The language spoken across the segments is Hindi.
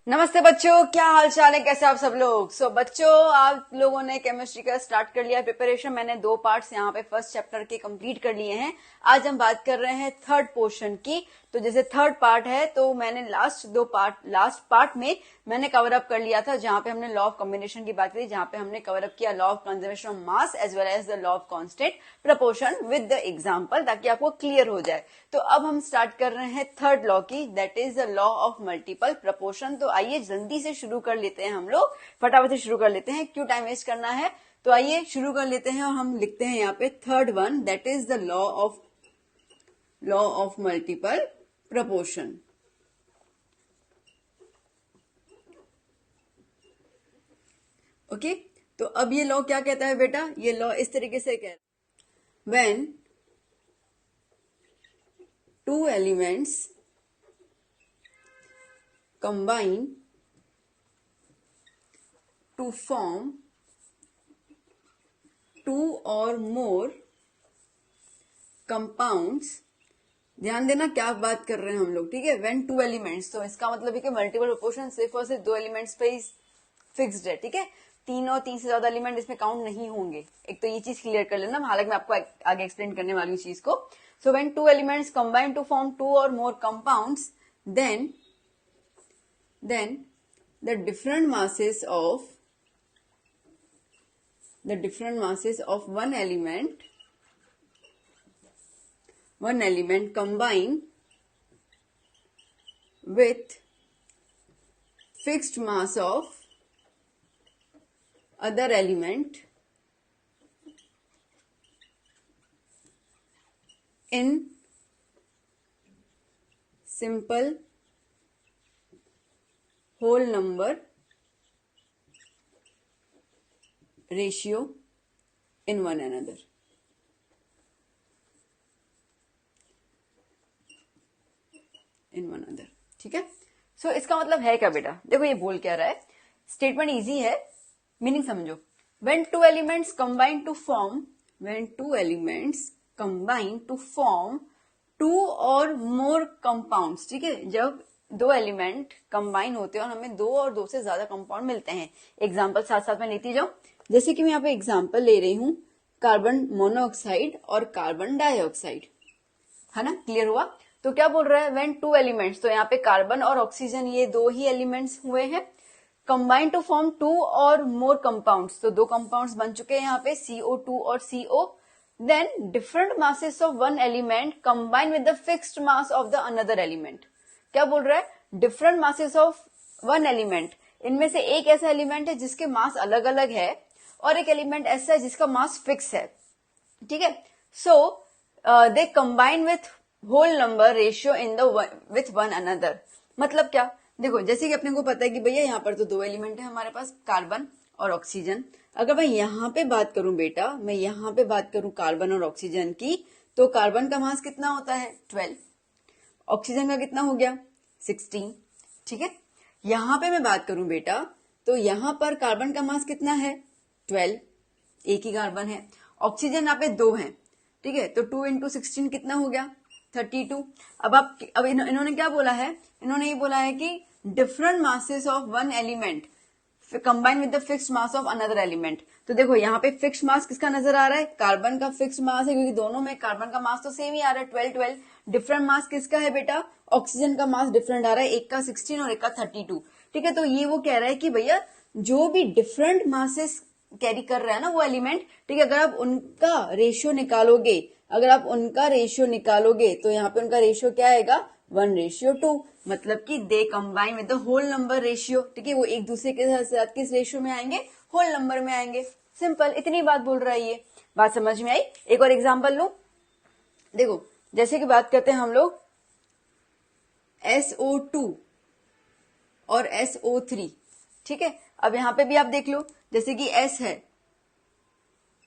नमस्ते बच्चों, क्या हाल चाल है, कैसे आप सब लोग। बच्चों, आप लोगों ने केमिस्ट्री का स्टार्ट कर लिया प्रिपरेशन। मैंने 2 पार्ट्स यहाँ पे फर्स्ट चैप्टर के कंप्लीट कर लिए हैं। आज हम बात कर रहे हैं थर्ड पोर्शन की। तो जैसे थर्ड पार्ट है तो मैंने लास्ट पार्ट में मैंने कवर अप कर लिया था, जहां पे हमने लॉ ऑफ कॉम्बिनेशन की बात करी, जहां पे हमने कवर अप किया law of conservation of mass as well as the law of constant proportion with the example, ताकि आपको क्लियर हो जाए। तो अब हम स्टार्ट कर रहे हैं थर्ड लॉ की, that is the law of multiple proportion. तो आइए जल्दी से शुरू कर लेते हैं, हम लोग फटाफट से शुरू कर लेते हैं, क्यों टाइम वेस्ट करना है। तो आइए शुरू कर लेते हैं और हम लिखते हैं यहाँ पे third one, that is the law of multiple proportion. Okay, तो अब ये लॉ क्या कहता है बेटा, ये लॉ इस तरीके से कहता है, when two elements combine to form two or more compounds। ध्यान देना क्या बात कर रहे हैं हम लोग, ठीक है। व्हेन टू एलिमेंट्स, तो इसका मतलब है कि मल्टीपल प्रोपोर्शन सिर्फ और सिर्फ 2 एलिमेंट्स पे ही फिक्स्ड है, ठीक है। 3 और 3 से ज्यादा एलिमेंट इसमें काउंट नहीं होंगे। एक तो ये चीज क्लियर कर लेना, हालांकि मैं आपको आगे एक्सप्लेन करने वाली हूँ चीज को। So when two elements combine to form 2 और more compounds, then the different masses of one element combine with fixed mass of other element in simple whole number ratio in one another। ठीक है। सो इसका मतलब है क्या बेटा, देखो ये बोल क्या रहा है, स्टेटमेंट इजी है, मीनिंग समझो। When two elements combine to form two और मोर कंपाउंड्स, ठीक है। जब 2 एलिमेंट कंबाइन होते हैं और हमें 2 और 2 से ज्यादा कंपाउंड मिलते हैं। एग्जाम्पल साथ साथ में लेती जाओ, जैसे कि मैं यहाँ पे एग्जाम्पल ले रही हूँ कार्बन मोनोऑक्साइड और कार्बन डाइऑक्साइड, है ना, क्लियर हुआ। तो क्या बोल रहा है, व्हेन टू एलिमेंट्स, तो यहाँ पे कार्बन और ऑक्सीजन ये 2 ही एलिमेंट्स हुए हैं, कंबाइन टू फॉर्म 2 और मोर कंपाउंड्स, तो 2 कंपाउंड्स बन चुके हैं यहाँ पे CO2 और CO। Then different masses of one element combine with the fixed mass of the another element। क्या बोल रहा है, different masses of one element, इनमें से एक ऐसा एलिमेंट है जिसके मास अलग अलग है और एक एलिमेंट ऐसा है जिसका मास फिक्स है, ठीक है। So they combine with whole number ratio in the with one another. मतलब क्या, देखो जैसे कि अपने को पता है कि भैया यहाँ पर तो 2 एलिमेंट है हमारे पास, कार्बन और ऑक्सीजन। अगर मैं यहाँ पे बात करूं बेटा, मैं यहाँ पे बात करूं कार्बन और ऑक्सीजन की, तो कार्बन का मास कितना होता है 12, ऑक्सीजन का कितना हो गया 16, ठीक है। यहाँ पे मैं बात करूं बेटा, तो यहाँ पर कार्बन का मास कितना है 12, एक ही कार्बन है, ऑक्सीजन यहाँ पे 2 है, ठीक है। तो 2 into 16 कितना हो गया 32। अब इन्होंने क्या बोला है, इन्होंने ये बोला है कि different masses of one element combine with the fixed mass of another element. तो देखो यहाँ पे फिक्स्ड मास किसका नजर आ रहा है, कार्बन का फिक्स्ड मास है, क्योंकि दोनों में कार्बन का मास तो सेम ही आ रहा है 12। डिफरेंट मास किसका है बेटा, ऑक्सीजन का मास डिफरेंट आ रहा है, एक का 16 और एक का 32, ठीक है। तो ये वो कह रहा है कि भैया जो भी डिफरेंट मासेस कैरी कर रहा है ना वो एलिमेंट, ठीक है, अगर आप उनका रेशियो निकालोगे तो यहाँ पे उनका रेशियो क्या आएगा 1:2, मतलब कि they combine with the whole number ratio, ठीक है। वो एक दूसरे के साथ किस रेशियो में आएंगे, होल नंबर में आएंगे। सिंपल, इतनी बात बोल रहा है, ये बात समझ में आई। एक और एग्जांपल लूं, देखो जैसे कि बात करते हैं हम लोग SO2 और SO3, ठीक है। अब यहाँ पे भी आप देख लो, जैसे कि S है,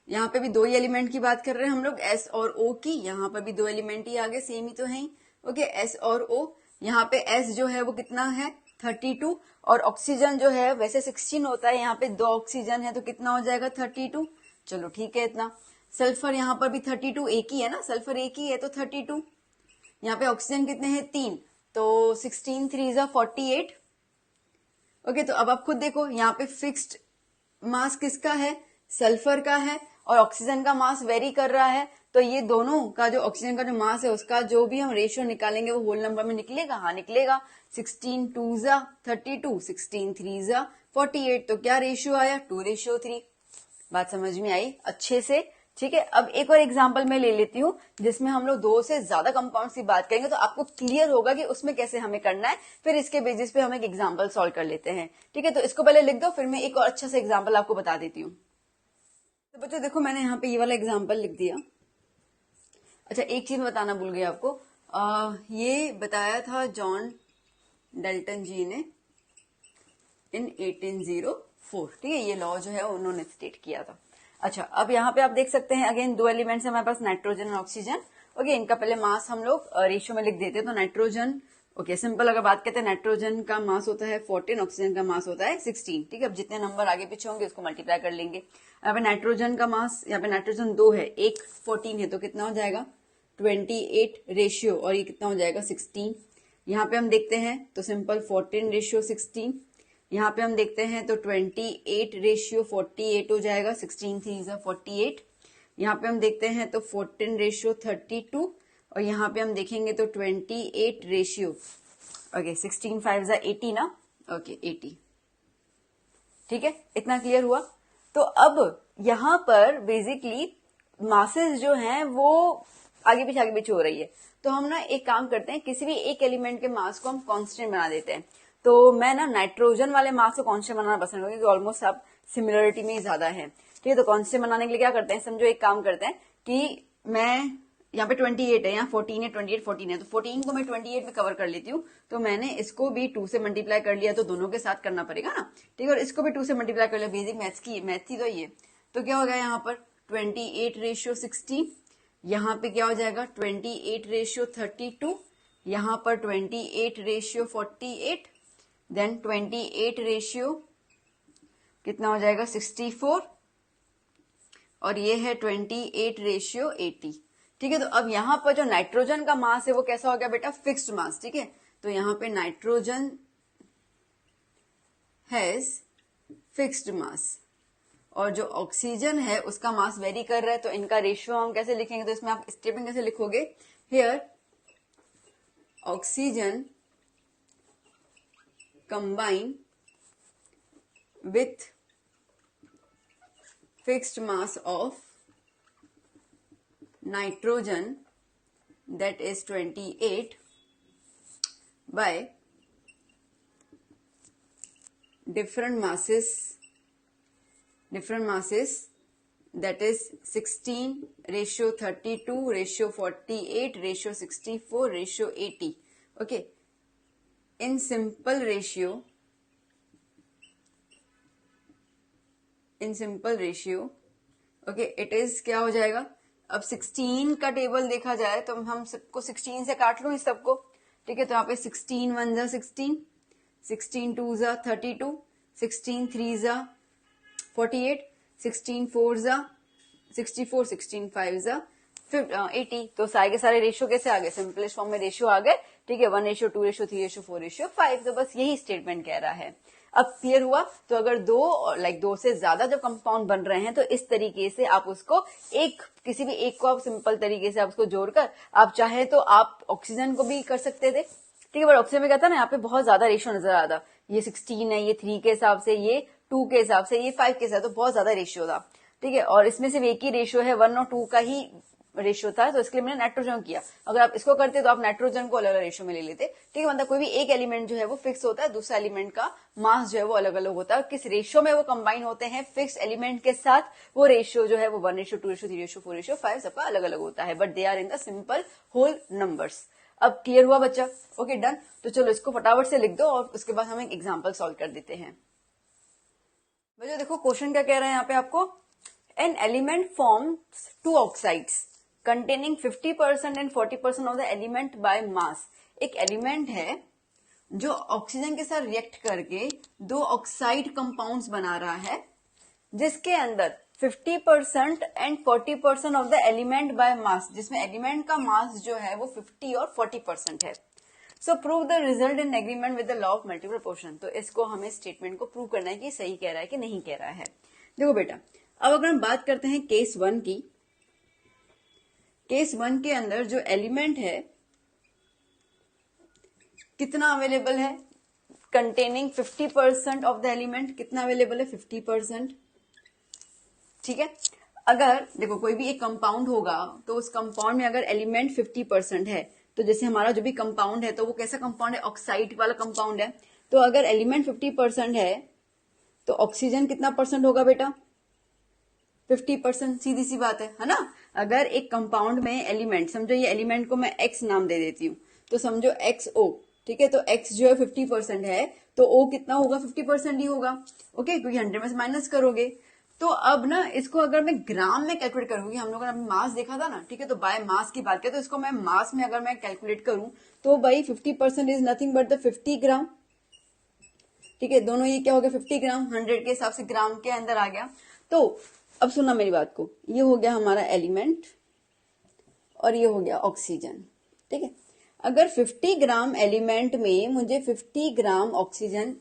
यहाँ पे भी 2 ही एलिमेंट की बात कर रहे हैं हम लोग, S और O की, यहाँ पर भी 2 एलिमेंट ही आगे, सेम ही तो है, ओके, S और O। यहाँ पे S जो है वो कितना है 32, और ऑक्सीजन जो है वैसे 16 होता है, यहाँ पे 2 ऑक्सीजन है तो कितना हो जाएगा 32। चलो ठीक है इतना। सल्फर यहाँ पर भी 32, एक ही है ना, सल्फर एक ही है तो 32। यहाँ पे ऑक्सीजन कितने हैं 3, तो 16 3 48, ओके, तो अब आप खुद देखो यहाँ पे फिक्स्ड मास किसका है, सल्फर का है, और ऑक्सीजन का मास वेरी कर रहा है। तो ये दोनों का जो ऑक्सीजन का जो मास है उसका जो भी हम रेशियो निकालेंगे वो होल नंबर में निकलेगा। हाँ निकलेगा। 16 2 जा 32, 16 3 जा 48, तो क्या रेशियो आया, 2:3। बात समझ में आई अच्छे से? ठीक है, अब एक और एग्जांपल मैं ले लेती हूँ जिसमें हम लोग 2 से ज्यादा कंपाउंड्स की बात करेंगे, तो आपको क्लियर होगा कि उसमें कैसे हमें करना है। फिर इसके बेसिस पे हम एक एग्जांपल सॉल्व कर लेते हैं। ठीक है, तो इसको पहले लिख दो, फिर मैं एक और अच्छा सा एग्जांपल आपको बता देती हूँ। तो बच्चों देखो, मैंने यहाँ पे ये वाला एग्जाम्पल लिख दिया। अच्छा, एक चीज बताना भूल गई आपको, ये बताया था जॉन डाल्टन जी ने इन 1804। ठीक है, ये लॉ जो है उन्होंने स्टेट किया था। अच्छा, अब यहाँ पे आप देख सकते हैं अगेन 2 एलिमेंट्स है हमारे पास, नाइट्रोजन और ऑक्सीजन। ओके, इनका पहले मास हम लोग रेशियो में लिख देते हैं। तो नाइट्रोजन, ओके सिंपल अगर बात करते हैं, नाइट्रोजन का मास होता है 14, ऑक्सीजन का मास होता है 16। ठीक है, अब जितने नंबर आगे पीछे होंगे उसको मल्टीप्लाई कर लेंगे। यहाँ पे नाइट्रोजन का मास, यहाँ पे नाइट्रोजन 2 है, एक 14 है, तो कितना हो जाएगा 28 रेशियो, और ये कितना हो जाएगा 16। यहाँ पे हम देखते हैं तो सिंपल 14 रेशियो 16। यहाँ पे हम देखते हैं तो 28 रेशियो 48 हो जाएगा, 16 3 जा 48। यहाँ पे हम देखते हैं तो 14 रेशियो 32, और यहाँ पे हम देखेंगे तो 28 रेशियो, ओके 16 5 जा 80 ना, ओके 80। ठीक है, इतना क्लियर हुआ। तो अब यहाँ पर बेसिकली मासेस जो हैं वो आगे पीछे हो रही है। तो हम ना एक काम करते हैं, किसी भी एक एलिमेंट के मास को हम कांस्टेंट बना देते हैं। तो मैं ना नाइट्रोजन वाले मास को कांस्टेंट बनाना पसंद करूंगी, क्योंकि ऑलमोस्ट सब सिमिलरिटी में ही ज्यादा है। ठीक है, तो कांस्टेंट बनाने के लिए क्या करते हैं, समझो एक काम करते हैं कि मैं यहाँ पे 28 है, यहाँ 14 है, 28 14 है, तो 14 को मैं 28 में कवर कर लेती हूँ। तो मैंने इसको भी 2 से मल्टीप्लाई कर लिया, तो दोनों के साथ करना पड़ेगा ना। ठीक है, और इसको भी 2 से मल्टीप्लाई कर लिया, बेसिक मैथ्स की तो ये। तो क्या हो गया यहाँ पर 28 रेशियो 16, यहाँ पे क्या हो जाएगा 28 रेशियो 32, यहाँ पर 28 रेशियो 48, देन 28 रेशियो कितना हो जाएगा 64, और ये है 28 रेशियो 80। ठीक है, तो अब यहाँ पर जो नाइट्रोजन का मास है वो कैसा हो गया बेटा, फिक्स्ड मास। ठीक है, तो यहाँ पे नाइट्रोजन हैज फिक्स्ड मास, और जो ऑक्सीजन है उसका मास वेरी कर रहा है। तो इनका रेशियो हम कैसे लिखेंगे, तो इसमें आप स्टेपिंग कैसे लिखोगे, here oxygen combine with fixed mass of nitrogen, that is 28, by different masses, that is 16 ratio 32 ratio 48 ratio 64 ratio 80. Okay, in simple ratio, okay it is क्या हो जाएगा, अब 16 का टेबल देखा जाए तो हम सबको 16 से काट लो इस सबको। ठीक है, तो यहाँ पे 16 1 जा 16, 16 2 जा 32, 16 3 जा 48, 16 4 जा 64, 16 5 जा 80। तो सारे के सारे रेशियो कैसे आ गए, सिंपलेस्ट फॉर्म में रेशियो आ गए। ठीक है, 1 रेशियो 2 रेशियो 3 रेशियो 4 रेशियो 5। तो बस यही स्टेटमेंट कह रहा है। अब क्लियर हुआ। तो अगर दो से ज्यादा जब कंपाउंड बन रहे हैं तो इस तरीके से आप उसको किसी भी एक को आप सिंपल तरीके से आप उसको जोड़कर आप चाहे तो आप ऑक्सीजन को भी कर सकते थे। ठीक है, बट ऑक्सीजन में क्या था ना, यहाँ पे बहुत ज्यादा रेशियो नजर आ था। ये 16 है, ये 3 के हिसाब से, ये 2 के हिसाब से, ये 5 के हिसाब से, तो बहुत ज्यादा रेशियो था। ठीक है, और इसमें सिर्फ एक ही रेशियो है, 1 और 2 का ही रेशियो था, तो इसके लिए मैंने नाइट्रोजन किया। अगर आप इसको करते तो आप नाइट्रोजन को अलग अलग रेशियो में ले लेते। ठीक है, मतलब कोई भी एक एलिमेंट जो है वो फिक्स होता है, दूसरा एलिमेंट का मास जो है वो अलग अलग होता है। किस रेशियो में वो कंबाइन होते हैं फिक्स एलिमेंट के साथ, वो रेशियो जो है वो 1 रेशियो 2 रेशियो 3 रेशियो 4 रेशियो 5 सबका अलग अलग होता है, but they are in the simple whole numbers. अब क्लियर हुआ बच्चा? Okay done. तो चलो इसको फटाफट से लिख दो और उसके बाद हम एक एग्जाम्पल सॉल्व कर देते हैं। बच्चों देखो क्वेश्चन क्या कह रहे हैं यहाँ पे आपको, an element forms 2 oxides containing 50% and 40% of the element by mass। एक एलिमेंट है जो ऑक्सीजन के साथ रिएक्ट करके 2 ऑक्साइड कंपाउंड्स बना रहा है, जिसके अंदर 50% and 40% of the element by mass, जिसमें एलिमेंट का मास जो है वो 50 और 40% है। सो prove the result in agreement with the law of multiple proportion. तो इसको हमें स्टेटमेंट को प्रूव करना है कि सही कह रहा है कि नहीं कह रहा है। देखो बेटा, अब अगर हम बात करते हैं केस 1 की, केस 1 के अंदर जो एलिमेंट है कितना अवेलेबल है, कंटेनिंग 50% ऑफ द एलिमेंट, कितना अवेलेबल है 50%। ठीक है, अगर देखो कोई भी एक कंपाउंड होगा तो उस कंपाउंड में अगर एलिमेंट 50% है, तो जैसे हमारा जो भी कंपाउंड है तो वो कैसा कंपाउंड है, ऑक्साइड वाला कंपाउंड है। तो अगर एलिमेंट 50% है तो ऑक्सीजन कितना परसेंट होगा बेटा, 50%। सीधी सी बात है ना। अगर एक कंपाउंड में एलिमेंट, समझो ये एलिमेंट को मैं एक्स नाम दे देती हूँ, तो समझो XO, ठीक है, तो X जो है 50% है तो O कितना होगा, 50% ही होगा। ओके, क्योंकि 100 में से माइनस करोगे। तो अब ना इसको अगर मैं ग्राम में कैलकुलेट करूंगी, हम लोगों ने अभी मास देखा था ना, ठीक है, तो बाय मास की बात करें तो इसको मैं मास में अगर मैं कैलकुलेट करूं तो भाई 50% इज नथिंग बट द 50 ग्राम। ठीक है, दोनों ये क्या हो गया 50 ग्राम, 100 के हिसाब से ग्राम के अंदर आ गया। तो अब सुनना मेरी बात को, ये हो गया हमारा एलिमेंट और ये हो गया ऑक्सीजन। ठीक है, अगर 50 ग्राम एलिमेंट में मुझे 50 ग्राम ऑक्सीजन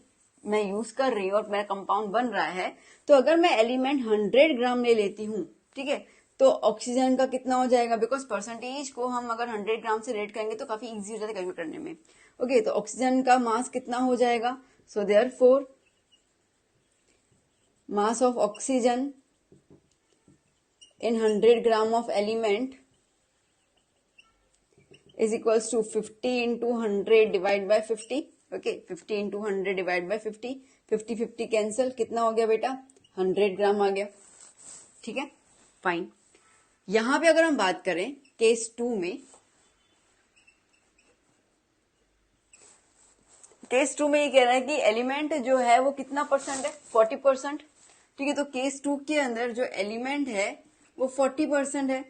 मैं यूज कर रही हूँ और मेरा कंपाउंड बन रहा है, तो अगर मैं एलिमेंट 100 ग्राम ले लेती हूँ, ठीक है, तो ऑक्सीजन का कितना हो जाएगा, बिकॉज परसेंटेज को हम अगर 100 ग्राम से रेट करेंगे तो काफी इजी हो जाता है कैलकुलेट करने में। ओके, तो ऑक्सीजन का मास कितना हो जाएगा, so therefore mass of oxygen in 100 gram of element is equals to 50 into 100 divided by 50. Okay, 50 into 100 divided by 50, 50 cancel, कितना हो गया बेटा 100 ग्राम आ गया। ठीक है, फाइन। यहां पे अगर हम बात करें केस 2 में, केस 2 में ये कह रहा है कि एलिमेंट जो है वो कितना परसेंट है, 40%। ठीक है, तो केस 2 के अंदर जो एलिमेंट है वो 40% है,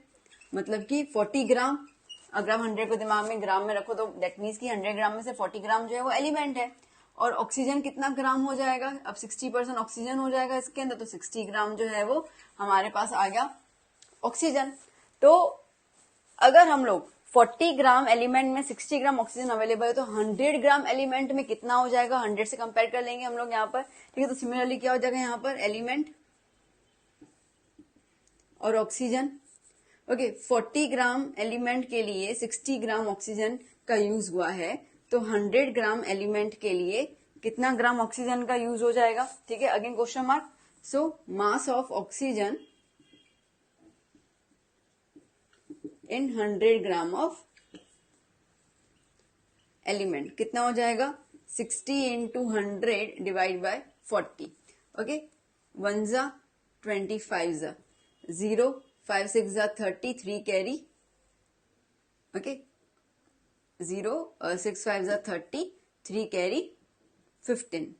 मतलब कि 40 ग्राम। अगर आप 100 को दिमाग में ग्राम में रखो तो दैट मीन्स कि 100 ग्राम में से 40 ग्राम जो है वो एलिमेंट है। और ऑक्सीजन कितना ग्राम हो जाएगा, अब 60% ऑक्सीजन हो जाएगा इसके अंदर, तो 60 ग्राम जो है वो हमारे पास आ गया ऑक्सीजन। तो अगर हम लोग 40 ग्राम एलिमेंट में 60 ग्राम ऑक्सीजन अवेलेबल है तो 100 ग्राम एलिमेंट में कितना हो जाएगा, 100 से कंपेयर कर लेंगे हम लोग यहाँ पर। ठीक है, तो सिमिलरली क्या हो जाएगा यहाँ पर एलिमेंट और ऑक्सीजन। ओके, 40 ग्राम एलिमेंट के लिए 60 ग्राम ऑक्सीजन का यूज हुआ है, तो 100 ग्राम एलिमेंट के लिए कितना ग्राम ऑक्सीजन का यूज हो जाएगा। ठीक है, again question mark. So mass of oxygen in 100 gram of element कितना हो जाएगा, 60 इंटू 100 डिवाइड बाय 40। ओके, 1 जा 25 जा 0, 5 6 जा 30, 3 कैरी। ओके, 0 6 5 जा 30, 3 carry 15।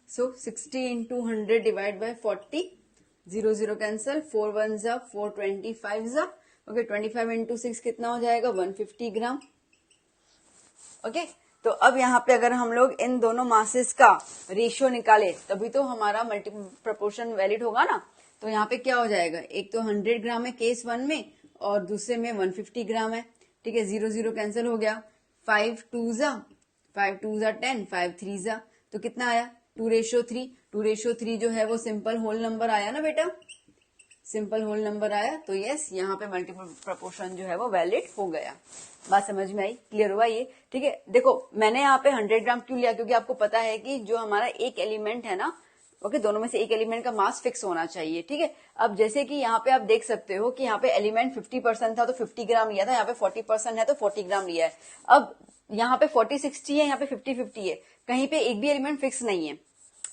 So 60 into 100 divided by 40, 0 0 cancel, 4 1 जा 4, 25 जा। ओके, 25 into 6 कितना हो जाएगा, 150 ग्राम। ओके, तो अब यहाँ पे अगर हम लोग इन दोनों मासेस का रेशियो निकाले तभी तो हमारा मल्टीपल प्रोपोर्शन वैलिड होगा ना। तो यहाँ पे क्या हो जाएगा, एक तो 100 ग्राम है केस 1 में और दूसरे में 150 ग्राम है। ठीक है, 0 0 कैंसिल हो गया, 5 2 जा 10, 5 3 जा, तो कितना आया 2:3। 2:3 जो है वो सिंपल होल नंबर आया ना बेटा, सिंपल होल नंबर आया। तो यस, यहाँ पे मल्टीपल प्रोपोर्शन जो है वो वैलिड हो गया। बात समझ में आई, क्लियर हुआ ये। ठीक है, देखो मैंने यहाँ पे 100 ग्राम क्यों लिया, क्योंकि आपको पता है कि जो हमारा एक एलिमेंट है ना, ओके, दोनों में से एक एलिमेंट का मास फिक्स होना चाहिए। ठीक है, अब जैसे कि यहाँ पे आप देख सकते हो कि यहाँ पे एलिमेंट 50% था तो 50 ग्राम लिया था, यहाँ पे 40% है तो 40 ग्राम लिया है। अब यहाँ पे 40-60 है, यहाँ पे 50-50 है, कहीं पे एक भी एलिमेंट फिक्स नहीं है।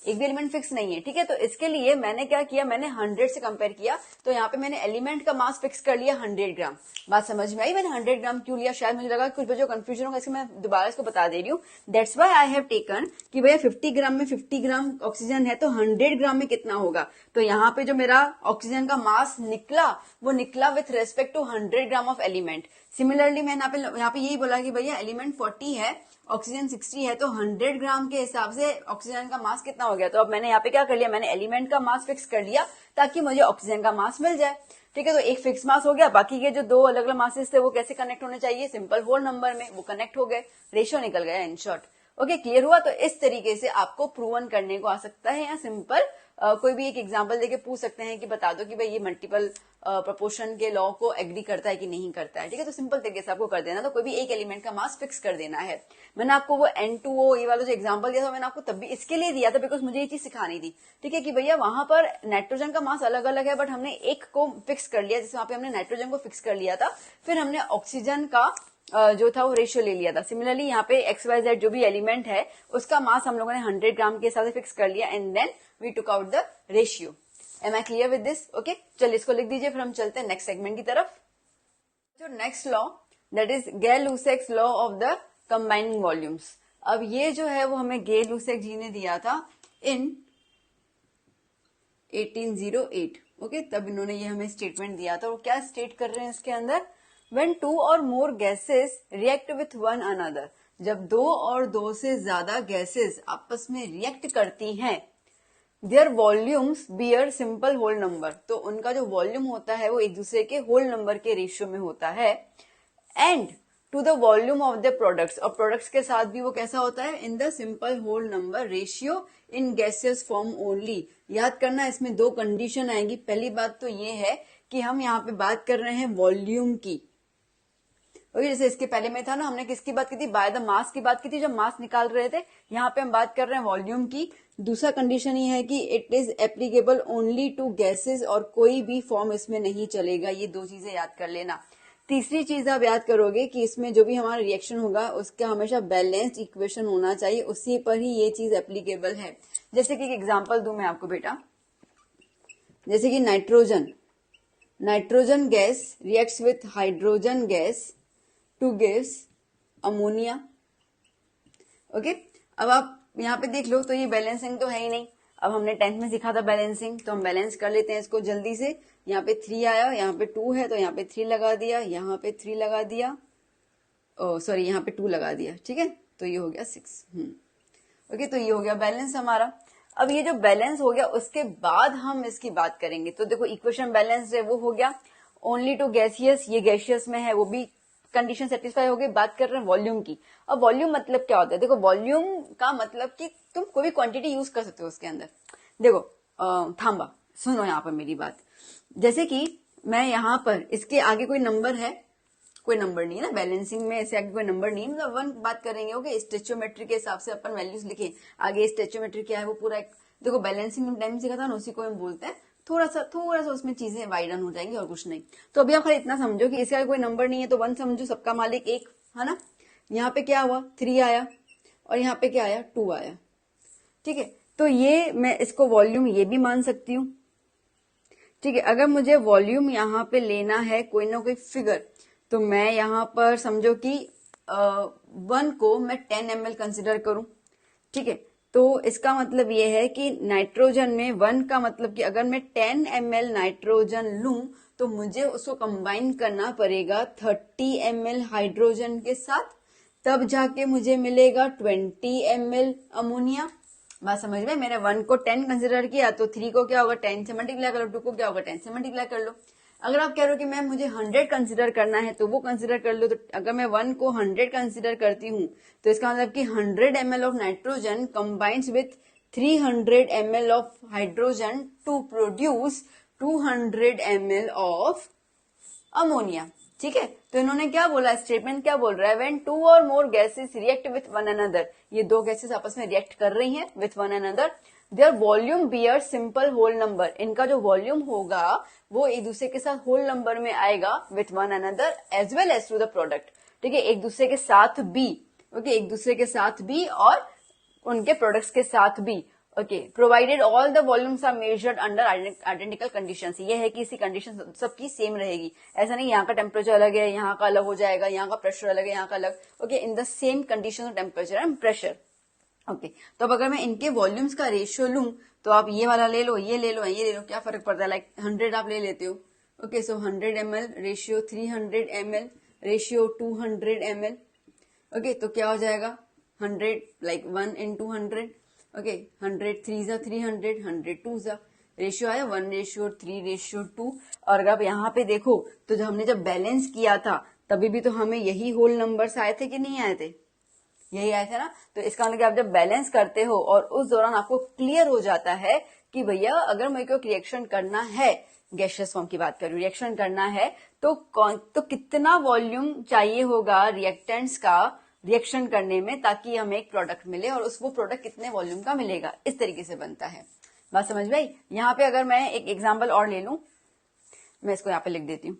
एक भी एलिमेंट फिक्स नहीं है, ठीक है। तो इसके लिए मैंने क्या किया, मैंने 100 से कंपेयर किया, तो यहाँ पे मैंने एलिमेंट का मास फिक्स कर लिया 100 ग्राम। बात समझ में आई? मैंने 100 ग्राम क्यों लिया, शायद मुझे लगा कुछ बच्चों कंफ्यूजन होगा, इसलिए मैं दोबारा इसको बता दे रही हूँ। That's why I have taken कि भैया 50 ग्राम में 50 ग्राम ऑक्सीजन है, तो 100 ग्राम में कितना होगा। तो यहाँ पे जो मेरा ऑक्सीजन का मास निकला, वो निकला with respect to 100 gram of element. Similarly मैंने यहाँ पे यही बोला कि भैया एलिमेंट 40 है, ऑक्सीजन 60 है, तो 100 ग्राम के हिसाब से ऑक्सीजन का मास कितना हो गया। तो अब मैंने यहाँ पे क्या कर लिया, मैंने एलिमेंट का मास फिक्स कर लिया ताकि मुझे ऑक्सीजन का मास मिल जाए, ठीक है। तो एक फिक्स मास हो गया, बाकी के जो दो अलग अलग मासेस थे वो कैसे कनेक्ट होने चाहिए, सिंपल होल नंबर में, वो कनेक्ट हो गए, रेशियो निकल गया इन शॉर्ट। ओके, क्लियर हुआ। तो इस तरीके से आपको प्रूवन करने को आ सकता है, या सिंपल कोई भी एक एग्जांपल देके पूछ सकते हैं कि बता दो कि भाई ये मल्टीपल प्रोपोर्शन के लॉ को एग्री करता है कि नहीं करता है, ठीक है। तो सिंपल तरीके से आपको कर देना, तो कोई भी एक एलिमेंट का मास फिक्स कर देना है। मैंने आपको वो N2O ये वाला जो एग्जांपल दिया था, मैंने आपको तब भी इसके लिए दिया था बिकॉज मुझे ये चीज सिखानी थी, ठीक है, कि भैया वहां पर नाइट्रोजन का मास अलग अलग है, बट हमने एक को फिक्स कर लिया, जैसे वहां पे हमने नाइट्रोजन को फिक्स कर लिया था, फिर हमने ऑक्सीजन का जो था वो रेशियो ले लिया था। सिमिलरली यहाँ पे XYZ जो भी एलिमेंट है उसका मास हम लोगों ने 100 ग्राम के हिसाब से फिक्स कर लिया, and then we took out the ratio. Am I clear with this? Okay, चलिए इसको लिख दीजिए, फिर हम चलते हैं नेक्स्ट सेगमेंट की तरफ। जो next law that is Gay Lussac's law of the combining volumes. अब ये जो है वो हमें गेल-लुसेक जी ने दिया था इन 1808। ओके, तब इन्होंने ये हमें स्टेटमेंट दिया था। और क्या स्टेट कर रहे हैं इसके अंदर, When two or more gases react with one another, जब दो और दो से ज्यादा गैसेस आपस में रिएक्ट करती हैं, their volumes bear simple whole number, तो उनका जो वॉल्यूम होता है वो एक दूसरे के होल नंबर के रेशियो में होता है, and to the volume of the products, और प्रोडक्ट्स के साथ भी वो कैसा होता है, in the simple whole number ratio in gaseous form only. याद करना, इसमें दो कंडीशन आएंगी। पहली बात तो ये है कि हम यहाँ पे बात कर रहे हैं वॉल्यूम की, ओके, जैसे इसके पहले में था ना, हमने किसकी बात की थी, बाय द मास की बात की थी, जब मास निकाल रहे थे। यहाँ पे हम बात कर रहे हैं वॉल्यूम की। दूसरा कंडीशन ये है कि it is applicable only to gases, और कोई भी फॉर्म इसमें नहीं चलेगा। ये दो चीजें याद कर लेना। तीसरी चीज आप याद करोगे कि इसमें जो भी हमारा रिएक्शन होगा उसका हमेशा बैलेंस्ड इक्वेशन होना चाहिए, उसी पर ही ये चीज एप्लीकेबल है। जैसे कि एक एग्जाम्पल दूं मैं आपको बेटा, जैसे कि nitrogen gas reacts with hydrogen gas two gives ammonia. Okay, अब आप यहाँ पे देख लो, तो ये बैलेंसिंग तो है ही नहीं। अब हमने 10th में सीखा था बैलेंसिंग, तो हम बैलेंस कर लेते हैं इसको जल्दी से। यहाँ पे 3 आया, यहाँ पे 2 है, तो यहाँ पे 3 लगा दिया, यहाँ पे 3 लगा दिया, सॉरी यहाँ पे 2 लगा दिया, ठीक है। तो ये हो गया 6। ओके, तो ये हो गया बैलेंस हमारा। अब ये जो बैलेंस हो गया उसके बाद हम इसकी बात करेंगे। तो देखो इक्वेशन बैलेंस है वो हो गया, ओनली टू गैसियस, ये गैसियस में है, वो भी कंडीशन सेटिस्फाई हो गई। बात कर रहे हैं वॉल्यूम की। अब वॉल्यूम मतलब क्या होता है, देखो वॉल्यूम का मतलब कि तुम कोई भी क्वांटिटी यूज कर सकते हो उसके अंदर। देखो थांबा, सुनो यहाँ पर मेरी बात। जैसे कि मैं यहाँ पर इसके आगे कोई नंबर है, कोई नंबर नहीं है ना, बैलेंसिंग में इससे आगे कोई नंबर नहीं है, मतलब 1 बात करेंगे। ओके, स्टेचोमेट्री के हिसाब से अपन वैल्यूज लिखे, आगे स्टेचोमेट्री क्या है वो पूरा एक, देखो बैलेंसिंग में टाइम सीखा था ना, उसी को हम बोलते हैं। थोड़ा सा उसमें चीजें वाइडन हो जाएंगी और कुछ नहीं। तो अभी आप खाली इतना समझो कि इसका कोई नंबर नहीं है, तो 1 समझो, सबका मालिक 1 है ना। यहाँ पे क्या हुआ, 3 आया, और यहाँ पे क्या आया, 2 आया, ठीक है। तो ये मैं इसको वॉल्यूम ये भी मान सकती हूँ, ठीक है। अगर मुझे वॉल्यूम यहाँ पे लेना है कोई ना कोई फिगर, तो मैं यहाँ पर समझो कि 1 को मैं 10 ml कंसिडर करूं, ठीक है। तो इसका मतलब ये है कि नाइट्रोजन में 1 का मतलब कि अगर मैं 10 ml नाइट्रोजन लूं तो मुझे उसको कंबाइन करना पड़ेगा 30 ml हाइड्रोजन के साथ, तब जाके मुझे मिलेगा 20 ml अमोनिया। बात समझ में? मैंने 1 को 10 कंसिडर किया, तो 3 को क्या होगा, 10 से मल्टीप्लाई कर लो, 2 को क्या होगा, 10 से मल्टीप्लाई कर लो। अगर आप कह रहे हो कि मैम मुझे 100 कंसिडर करना है, तो वो कंसिडर कर लो। तो अगर मैं 1 को 100 कंसिडर करती हूँ, तो इसका मतलब कि 100 ml of nitrogen combines with 300 ml of hydrogen to produce 200 ml of ammonia, ठीक है। तो इन्होंने क्या बोला, स्टेटमेंट क्या बोल रहा है, व्हेन 2 और more gases react with one another, ये दो गैसेस आपस में रिएक्ट कर रही हैं with one another, their volume bear simple whole number, इनका जो वॉल्यूम होगा वो एक दूसरे के साथ होल नंबर में आएगा with one another as well as to the product, ठीक है। एक दूसरे के साथ भी, ओके, एक दूसरे के साथ भी और उनके प्रोडक्ट्स के साथ भी। Okay, provided all the volumes are measured under identical conditions. ये है कि इसकी कंडीशन सबकी सेम रहेगी, ऐसा नहीं यहाँ का टेम्परेचर अलग है, यहाँ का अलग हो जाएगा, यहाँ का प्रेशर अलग है, यहाँ का अलग। Okay, in the same condition of temperature and pressure. Okay, तो अब अगर मैं इनके वॉल्यूम्स का रेशियो लूं तो आप ये वाला ले लो, ये ले लो, ये ले लो, क्या फर्क पड़ता है, लाइक 100 आप ले लेते हो। ओके, सो 100 ml ratio 300 ml ratio 200 ml। Okay, तो क्या हो जाएगा 100 लाइक 1 into 100। ओके, 100 3 जा 300, 100 2 जा, रेशियो आया 1:3:2। और अगर आप यहाँ पे देखो तो जब बैलेंस किया था तभी भी तो हमें यही होल नंबर्स आए थे कि नहीं आए थे, यही आया था ना। तो इसका मतलब आप जब बैलेंस करते हो और उस दौरान आपको क्लियर हो जाता है कि भैया अगर मेरे को रिएक्शन करना है, गैसियस फॉर्म की बात करूं, रिएक्शन करना है तो कितना वॉल्यूम चाहिए होगा रिएक्टेंट्स का रिएक्शन करने में ताकि हमें एक प्रोडक्ट मिले, और वो प्रोडक्ट कितने वॉल्यूम का मिलेगा, इस तरीके से बनता है। बात समझ में आई? यहाँ पे अगर मैं एक एग्जाम्पल और ले लूं, मैं इसको यहाँ पे लिख देती हूँ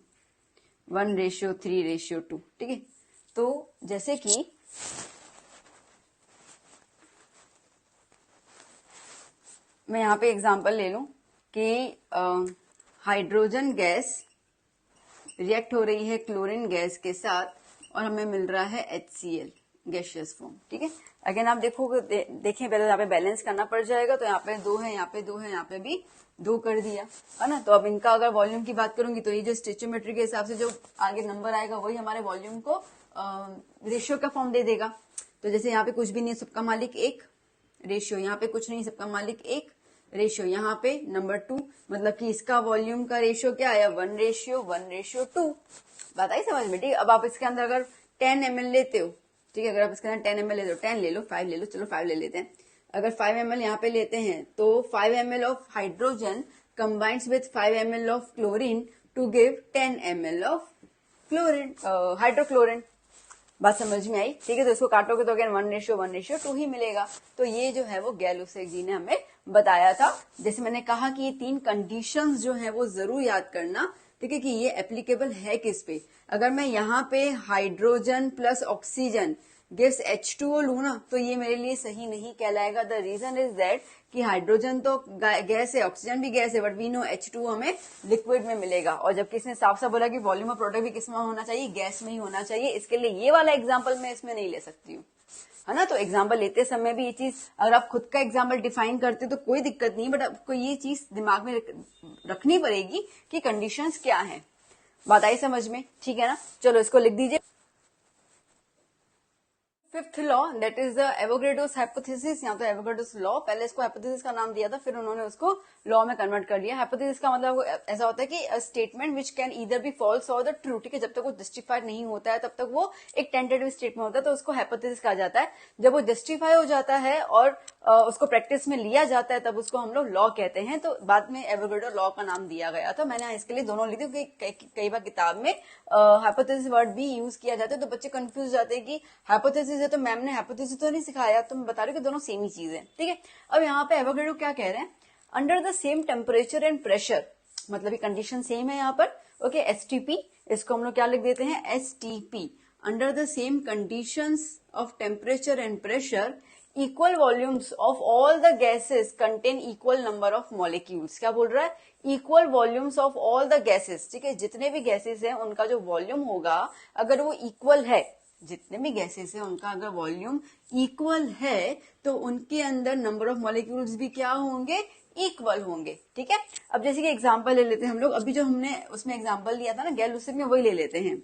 1:3:2। ठीक है, तो जैसे कि मैं यहाँ पे एग्जांपल ले लूं कि हाइड्रोजन गैस रिएक्ट हो रही है क्लोरीन गैस के साथ और हमें मिल रहा है HCl गैसियस फॉर्म। ठीक है, अगेन आप देखोगे देखें पहले यहाँ पे बैलेंस करना पड़ जाएगा, तो यहाँ पे 2 है, यहाँ पे 2 है, यहाँ पे भी 2 कर दिया है ना। तो अब इनका अगर वॉल्यूम की बात करूंगी तो ये जो स्टेचोमेट्री के हिसाब से जो आगे नंबर आएगा वही हमारे वॉल्यूम को रेशियो का फॉर्म दे देगा। तो जैसे यहाँ पे कुछ भी नहीं, सबका मालिक 1 रेशियो, यहाँ पे कुछ नहीं, सबका मालिक 1 रेशियो, यहाँ पे नंबर 2, मतलब कि इसका वॉल्यूम का रेशियो क्या आया 1:1:2। बात आई समझ में? ठीक है, अब आप इसके अंदर अगर 10 ml लेते हो, ठीक है, अगर आप इसके अंदर 10 ml लेते हो, 10 ले लो, 5 ले लो, चलो 5 ले लेते हैं। अगर 5 ml यहाँ पे लेते हैं तो 5 ml of hydrogen combines with 5 ml of chlorine to give 10 ml of chlorine hydrochlorine. बात समझ में आई? ठीक है, तो इसको काटोगे तो अगेन 1:1:2 ही मिलेगा। तो ये जो है वो गैलुसेक जी ने हमें बताया था। जैसे मैंने कहा कि ये 3 कंडीशंस जो है वो जरूर याद करना, ठीक है, कि ये एप्लीकेबल है किस पे। अगर मैं यहाँ पे hydrogen plus oxygen gives H2O लू ना तो ये मेरे लिए सही नहीं कहलाएगा। द रीजन इज दैट कि हाइड्रोजन तो गैस है, ऑक्सीजन भी गैस है, बट वी नो H2O हमें लिक्विड में मिलेगा। और जबकि इसने साफ साफ बोला कि वॉल्यूम ऑफ प्रोडक्ट भी किस में होना चाहिए, गैस में ही होना चाहिए। इसके लिए ये वाला एग्जाम्पल मैं इसमें नहीं ले सकती हूँ, है ना। तो एग्जाम्पल लेते समय भी ये चीज, अगर आप खुद का एग्जाम्पल डिफाइन करते तो कोई दिक्कत नहीं, बट आपको ये चीज दिमाग में रखनी पड़ेगी कि कंडीशंस क्या है। बात आई समझ में? ठीक है ना, चलो इसको लिख दीजिए। Fifth law, that is the Avogadro's hypothesis, या तो एवोगैड्रोस लॉ। पहले इसको हाइपोथेसिस का नाम दिया था, फिर उन्होंने उसको लॉ में कन्वर्ट कर दिया। हाइपोथेसिस का मतलब ऐसा होता है कि statement which can either be false और द ट्रू। ठीक है, जब तक वो जस्टिफाइड नहीं होता है तब तक वो एक टेंटेटिव स्टेटमेंट होता है, तो उसको हाइपोथेसिस कहा जाता है। जब वो जस्टिफाई हो जाता है और उसको प्रैक्टिस में लिया जाता है तब उसको हम लोग लॉ कहते हैं। तो बाद में एवोगैड्रो लॉ का नाम दिया गया था। मैंने इसके लिए दोनों ली थी क्योंकि कई बार किताब में हाइपोथेसिस वर्ड भी यूज किया जाता है, तो बच्चे कंफ्यूज हो जाते हैं कि हाइपोथेसिस है तो मैम ने हाइपोथेसिस तो नहीं सिखाया, तो मैं बता रही हूँ कि दोनों सेम ही चीज है। ठीक है, अब यहाँ पे एवोगैड्रो क्या कह रहे हैं, under the same temperature and pressure, मतलब ये कंडीशन सेम है यहाँ पर। ओके, STP, इसको हम लोग क्या लिख देते हैं STP, under the same conditions of temperature and pressure equal volumes of all the gases contain equal number of molecules. क्या बोल रहा है, equal volumes of all the gases. ठीक है, जितने भी गैसेस हैं उनका जो वॉल्यूम होगा अगर वो इक्वल है, जितने भी गैसेस हैं उनका अगर वॉल्यूम इक्वल है तो उनके अंदर नंबर ऑफ मॉलिक्यूल्स भी क्या होंगे, इक्वल होंगे। ठीक है, अब जैसे कि एग्जांपल ले लेते हैं हम लोग, अभी जो हमने उसमें एग्जांपल लिया था ना गैलुसिक में, वही ले लेते हैं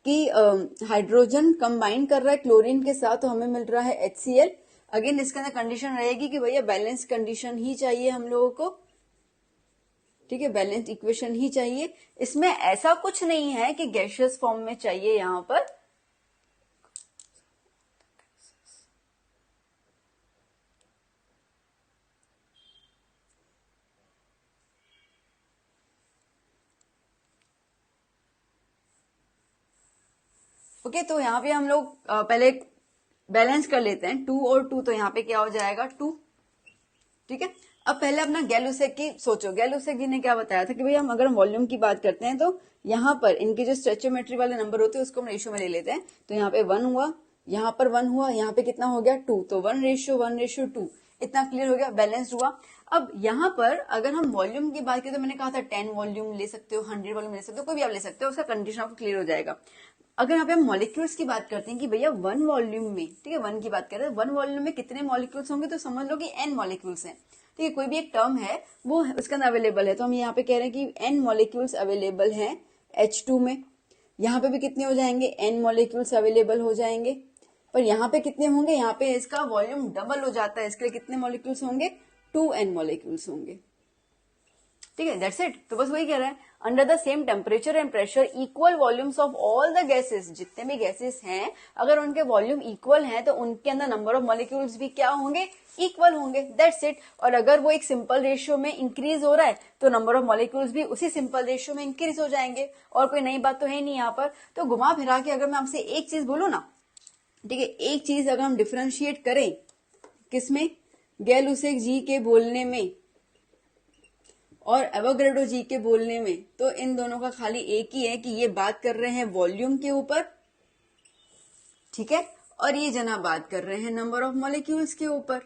कि हाइड्रोजन कंबाइन कर रहा है क्लोरीन के साथ तो हमें मिल रहा है HCl। अगेन इसके अंदर कंडीशन रहेगी कि भैया बैलेंस कंडीशन ही चाहिए हम लोगों को। ठीक है, बैलेंस इक्वेशन ही चाहिए। इसमें ऐसा कुछ नहीं है कि गैसियस फॉर्म में चाहिए यहां पर। ओके, तो यहाँ पे हम लोग पहले बैलेंस कर लेते हैं 2 और 2, तो यहाँ पे क्या हो जाएगा 2। ठीक है, अब पहले अपना गैलुसेक की सोचो। गैलुसेक जी ने क्या बताया था कि भाई हम अगर वॉल्यूम की बात करते हैं तो यहाँ पर इनके जो स्टेचोमेट्री वाले नंबर होते हैं उसको हम रेशियो में ले लेते हैं। तो यहाँ पे 1 हुआ, यहाँ पर 1 हुआ, यहाँ पे कितना हो गया 2, तो 1:1:2। इतना क्लियर हो गया, बैलेंस्ड हुआ। अब यहाँ पर अगर हम वॉल्यूम की बात करें तो मैंने कहा था 10 वॉल्यूम ले सकते हो, 100 वॉल्यूम ले सकते हो, कोई भी आप ले सकते हो, उसका कंडीशन आपको क्लियर हो जाएगा। अगर यहाँ पे हम मॉलिक्यूल्स की बात करते हैं कि भैया 1 वॉल्यूम में, ठीक है, 1 की बात कर रहे हैं, 1 वॉल्यूम में कितने मॉलिक्यूल्स होंगे, तो समझ लो कि n मॉलिक्यूल्स हैं, ठीक है। कोई भी एक टर्म है वो उसके अंदर अवेलेबल है, तो हम यहाँ पे कह रहे हैं कि n मॉलिक्यूल्स अवेलेबल हैं H2 में। यहाँ पे भी कितने हो जाएंगे, n मॉलिक्यूल्स अवेलेबल हो जाएंगे, पर यहाँ पे कितने होंगे, यहाँ पे इसका वॉल्यूम डबल हो जाता है, इसके लिए कितने मॉलिक्यूल्स होंगे, 2n मॉलिक्यूल्स होंगे, ठीक है, दैट्स इट। तो बस वही कह रहा है, under the same temperature and pressure equal volumes of all the gases, जितने भी गैसेस हैं अगर उनके वॉल्यूम इक्वल हैं तो उनके अंदर नंबर ऑफ मॉलिक्यूल्स भी क्या होंगे, इक्वल होंगे, दैट्स इट। और अगर वो एक सिंपल रेशियो में इंक्रीज हो रहा है तो नंबर ऑफ मॉलिक्यूल्स भी उसी सिंपल रेशियो में इंक्रीज हो जाएंगे, और कोई नई बात तो है नहीं यहाँ पर। तो घुमा फिरा के अगर मैं आपसे एक चीज बोलूं ना, ठीक है, एक चीज अगर हम डिफरेंशिएट करें किसमें, गैल-लुसेक जी के बोलने में और एवोगैड्रो जी के बोलने में, तो इन दोनों का खाली एक ही है कि ये बात कर रहे हैं वॉल्यूम के ऊपर, ठीक है, और ये जना बात कर रहे हैं नंबर ऑफ मॉलिक्यूल्स के ऊपर,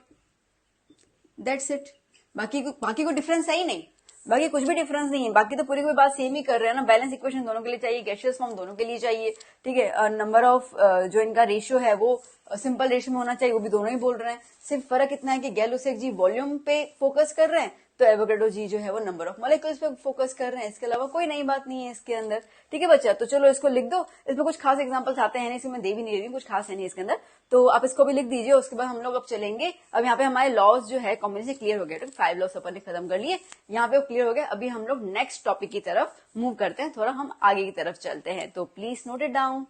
दैट्स इट। बाकी को डिफरेंस है ही नहीं, बाकी कुछ भी डिफरेंस नहीं है, बाकी तो पूरी कोई बात सेम ही कर रहे हैं ना। बैलेंस इक्वेशन दोनों के लिए चाहिए, गैसियस फॉर्म दोनों के लिए चाहिए, ठीक है। नंबर ऑफ जो इनका रेशियो है वो सिंपल रेशियो में होना चाहिए, वो भी दोनों ही बोल रहे हैं। सिर्फ फर्क इतना है कि गैल-लुसेक जी वॉल्यूम पे फोकस कर रहे हैं, तो एवोगैड्रो जी जो है वो नंबर ऑफ मॉलिक्यूल्स पे फोकस कर रहे हैं, इसके अलावा कोई नई बात नहीं है इसके अंदर, ठीक है बच्चा। तो चलो इसको लिख दो, इसमें कुछ खास एग्जांपल्स आते हैं नहीं, इसमें दे भी नहीं रही हूँ, कुछ खास है नहीं इसके अंदर, तो आप इसको भी लिख दीजिए। उसके बाद हम लोग अब चलेंगे, अब यहाँ पे हमारे लॉज जो है कॉम्बिनेशन क्लियर हो गया, तो 5 लॉज अपन ने खत्म कर लिए, यहाँ पे वो क्लियर हो गया। अभी हम लोग नेक्स्ट टॉपिक की तरफ मूव करते हैं, थोड़ा हम आगे की तरफ चलते हैं, तो प्लीज नोट इट डाउन।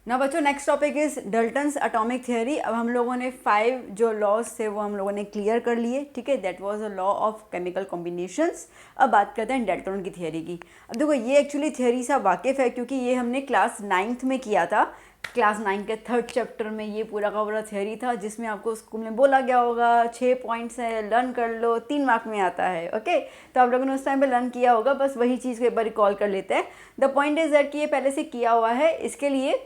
ना बच्चों, next topic is Dalton's atomic theory. अब हम लोगों ने 5 जो लॉज थे वो हम लोगों ने क्लियर कर लिए, ठीक है, that was a law of chemical combinations. अब बात करते हैं डाल्टन की थियरी की। अब देखो ये एक्चुअली थियरी से वाकिफ है क्योंकि ये हमने क्लास 9th में किया था, क्लास 9 के 3rd चैप्टर में ये पूरा का पूरा थियरी था, जिसमें आपको स्कूल में बोला गया होगा 6 पॉइंट्स है, लर्न कर लो, 3 मार्क में आता है, ओके। तो आप लोगों ने उस टाइम पे लर्न किया होगा, बस वही चीज़ को एक बार रिकॉल कर लेते हैं। द पॉइंट इज दैट कि ये पहले से किया हुआ है, इसके लिए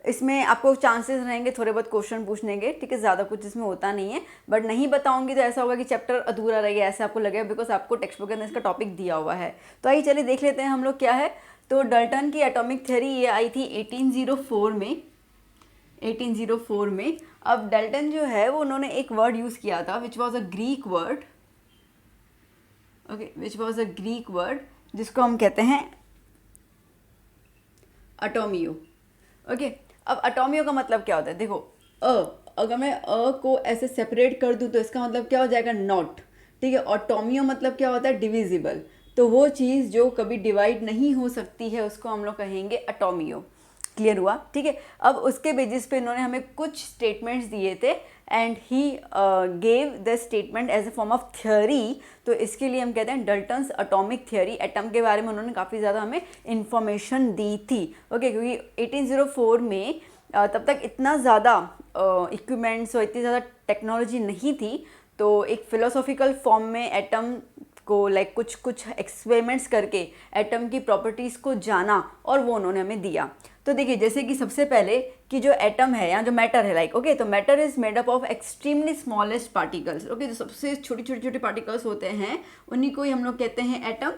इसमें आपको चांसेस रहेंगे थोड़े बहुत क्वेश्चन पूछने के, ठीक है, ज़्यादा कुछ इसमें होता नहीं है, बट नहीं बताऊंगी तो ऐसा होगा कि चैप्टर अधूरा रहेगा, ऐसा आपको लगेगा, बिकॉज आपको टेक्स्ट बुक के अंदर इसका टॉपिक दिया हुआ है। तो आइए चलिए देख लेते हैं हम लोग क्या है। तो डाल्टन की एटॉमिक थ्योरी ये आई थी 1804 में, 1804 में। अब डाल्टन जो है वो उन्होंने एक वर्ड यूज़ किया था which was a Greek word, okay, which was a Greek word जिसको हम कहते हैं अटोमियो, ओके। अब अटोमियो का मतलब क्या होता है, देखो अगर मैं को ऐसे सेपरेट कर दूं तो इसका मतलब क्या हो जाएगा, नॉट, ठीक है। और टोमियो मतलब क्या होता है, डिविजिबल, तो वो चीज़ जो कभी डिवाइड नहीं हो सकती है उसको हम लोग कहेंगे अटोमियो, क्लियर हुआ, ठीक है। अब उसके बेसिस पे इन्होंने हमें कुछ स्टेटमेंट्स दिए थे and he gave the statement as a form of theory, तो इसके लिए हम कहते हैं डाल्टन्स एटॉमिक थ्योरी। एटम के बारे में उन्होंने काफ़ी ज़्यादा हमें इंफॉर्मेशन दी थी, ओके, क्योंकि 1804 में तब तक इतना ज़्यादा इक्विपमेंट्स और इतनी ज़्यादा टेक्नोलॉजी नहीं थी, तो एक फिलोसॉफिकल फॉर्म में एटम को लाइक कुछ एक्सपेरिमेंट्स करके एटम की प्रॉपर्टीज़ को जाना और वो उन्होंने हमें दिया। तो देखिए जैसे कि सबसे पहले कि जो एटम है या जो मैटर है, लाइक ओके, तो matter is made up of extremely smallest particles, okay, जो सबसे छोटे पार्टिकल्स होते हैं उन्हीं को ही हम लोग कहते हैं एटम,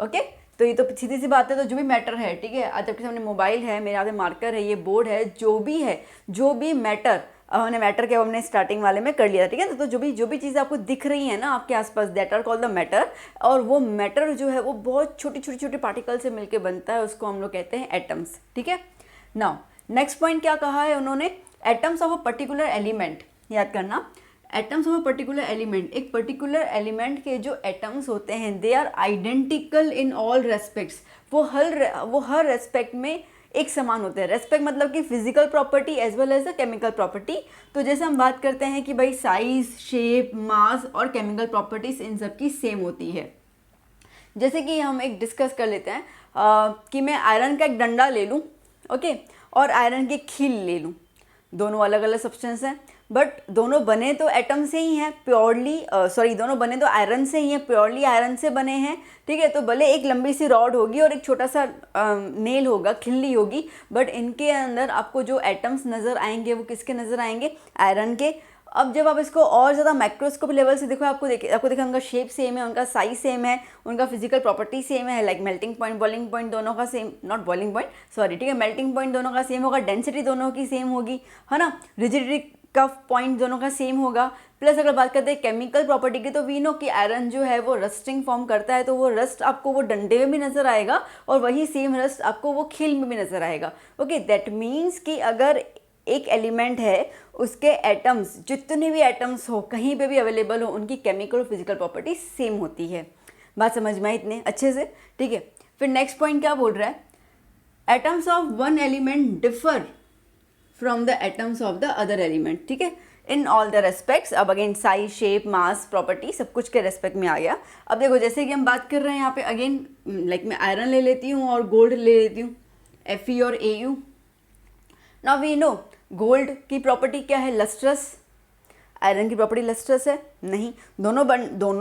ओके। तो ये तो सीधी सी बात है, तो जो भी मैटर है, ठीक है, आज आपके सामने मोबाइल है, मेरे हाथ में मार्कर है, ये बोर्ड है, जो भी है, जो भी मैटर, अब हमने मैटर के हमने स्टार्टिंग वाले में कर लिया, ठीक है। तो जो भी चीज़ें आपको दिख रही है ना आपके आसपास, that are called the matter, और वो मैटर जो है वो बहुत छोटे पार्टिकल से मिलके बनता है, उसको हम लोग कहते हैं एटम्स, ठीक है। नाउ नेक्स्ट पॉइंट क्या कहा है उन्होंने, atoms of a particular element, याद करना, atoms of a particular element, एक पर्टिकुलर एलिमेंट के जो एटम्स होते हैं they are identical in all respects, वो हर रेस्पेक्ट में एक समान होते हैं। रेस्पेक्ट मतलब कि physical property as well as the chemical property. तो जैसे हम बात करते हैं कि भाई साइज, शेप, मास और केमिकल प्रॉपर्टीज इन सब की सेम होती है। जैसे कि हम एक डिस्कस कर लेते हैं कि मैं आयरन का एक डंडा ले लूँ, ओके, और आयरन की खील ले लूँ, दोनों अलग अलग सब्सटेंस हैं, बट दोनों बने तो एटम से ही हैं प्योरली, सॉरी दोनों बने तो आयरन से ही हैं, प्योरली आयरन से बने हैं, ठीक है। तो भले एक लंबी सी रॉड होगी और एक छोटा सा नेल होगा, खिल्ली होगी, बट इनके अंदर आपको जो एटम्स नज़र आएंगे वो किसके नज़र आएंगे, आयरन के। अब जब आप इसको और ज़्यादा माइक्रोस्कोप लेवल से देखो, आपको देखा उनका शेप सेम है, उनका साइज सेम है, उनका फिजिकल प्रॉपर्टी सेम है, like melting point, boiling point दोनों का same, not boiling point sorry, ठीक है, मेल्टिंग पॉइंट दोनों का सेम होगा, डेंसिटी दोनों की सेम होगी, है ना, रिजिडिटी का पॉइंट दोनों का सेम होगा। प्लस अगर बात करते हैं केमिकल प्रॉपर्टी की, तो वी नो कि आयरन जो है वो रस्टिंग फॉर्म करता है, तो वो रस्ट आपको वो डंडे में भी नजर आएगा और वही सेम रस्ट आपको वो खील में भी नजर आएगा। ओके, दैट मीन्स कि अगर एक एलिमेंट है, उसके एटम्स, जितने भी एटम्स हो कहीं पे भी अवेलेबल हो, उनकी केमिकल और फिजिकल प्रॉपर्टी सेम होती है। बात समझ में आई इतने अच्छे से, ठीक है। फिर नेक्स्ट पॉइंट क्या बोल रहा है, atoms of one element differ from the atoms of the other element, ठीक है, इन ऑल द रेस्पेक्ट्स। अब अगेन साइज, शेप, मास, प्रॉपर्टी सब कुछ के रेस्पेक्ट में आ गया। अब देखो जैसे कि हम बात कर रहे हैं यहाँ पे, अगेन लाइक मैं आयरन ले लेती हूँ और गोल्ड ले लेती हूँ, Fe और Au। Now we know gold की प्रॉपर्टी क्या है, लस्ट्रस। आयरन की प्रॉपर्टी लस्ट्रस है नहीं, दोनों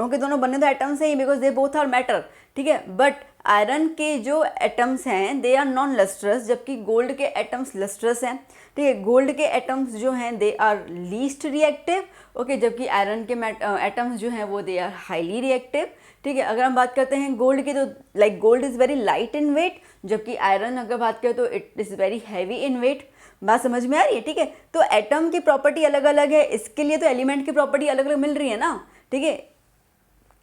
के दोनों बने तो एटम्स हैं, because they both are matter, ठीक है। बट आयरन के जो एटम्स हैं दे आर नॉन लस्ट्रस, जबकि गोल्ड के एटम्स लस्ट्रस हैं, ठीक है। गोल्ड के एटम्स जो हैं they are least reactive, okay, जबकि आयरन के एटम्स जो हैं वो दे आर हाईली रिएक्टिव, ठीक है। अगर हम बात करते हैं गोल्ड की, तो like gold is very light in weight, जबकि आयरन अगर बात करें तो it is very heavy in weight. बात समझ में आ रही है, ठीक है। तो एटम की प्रॉपर्टी अलग अलग है, इसके लिए तो एलिमेंट की प्रॉपर्टी अलग अलग मिल रही है ना, ठीक है।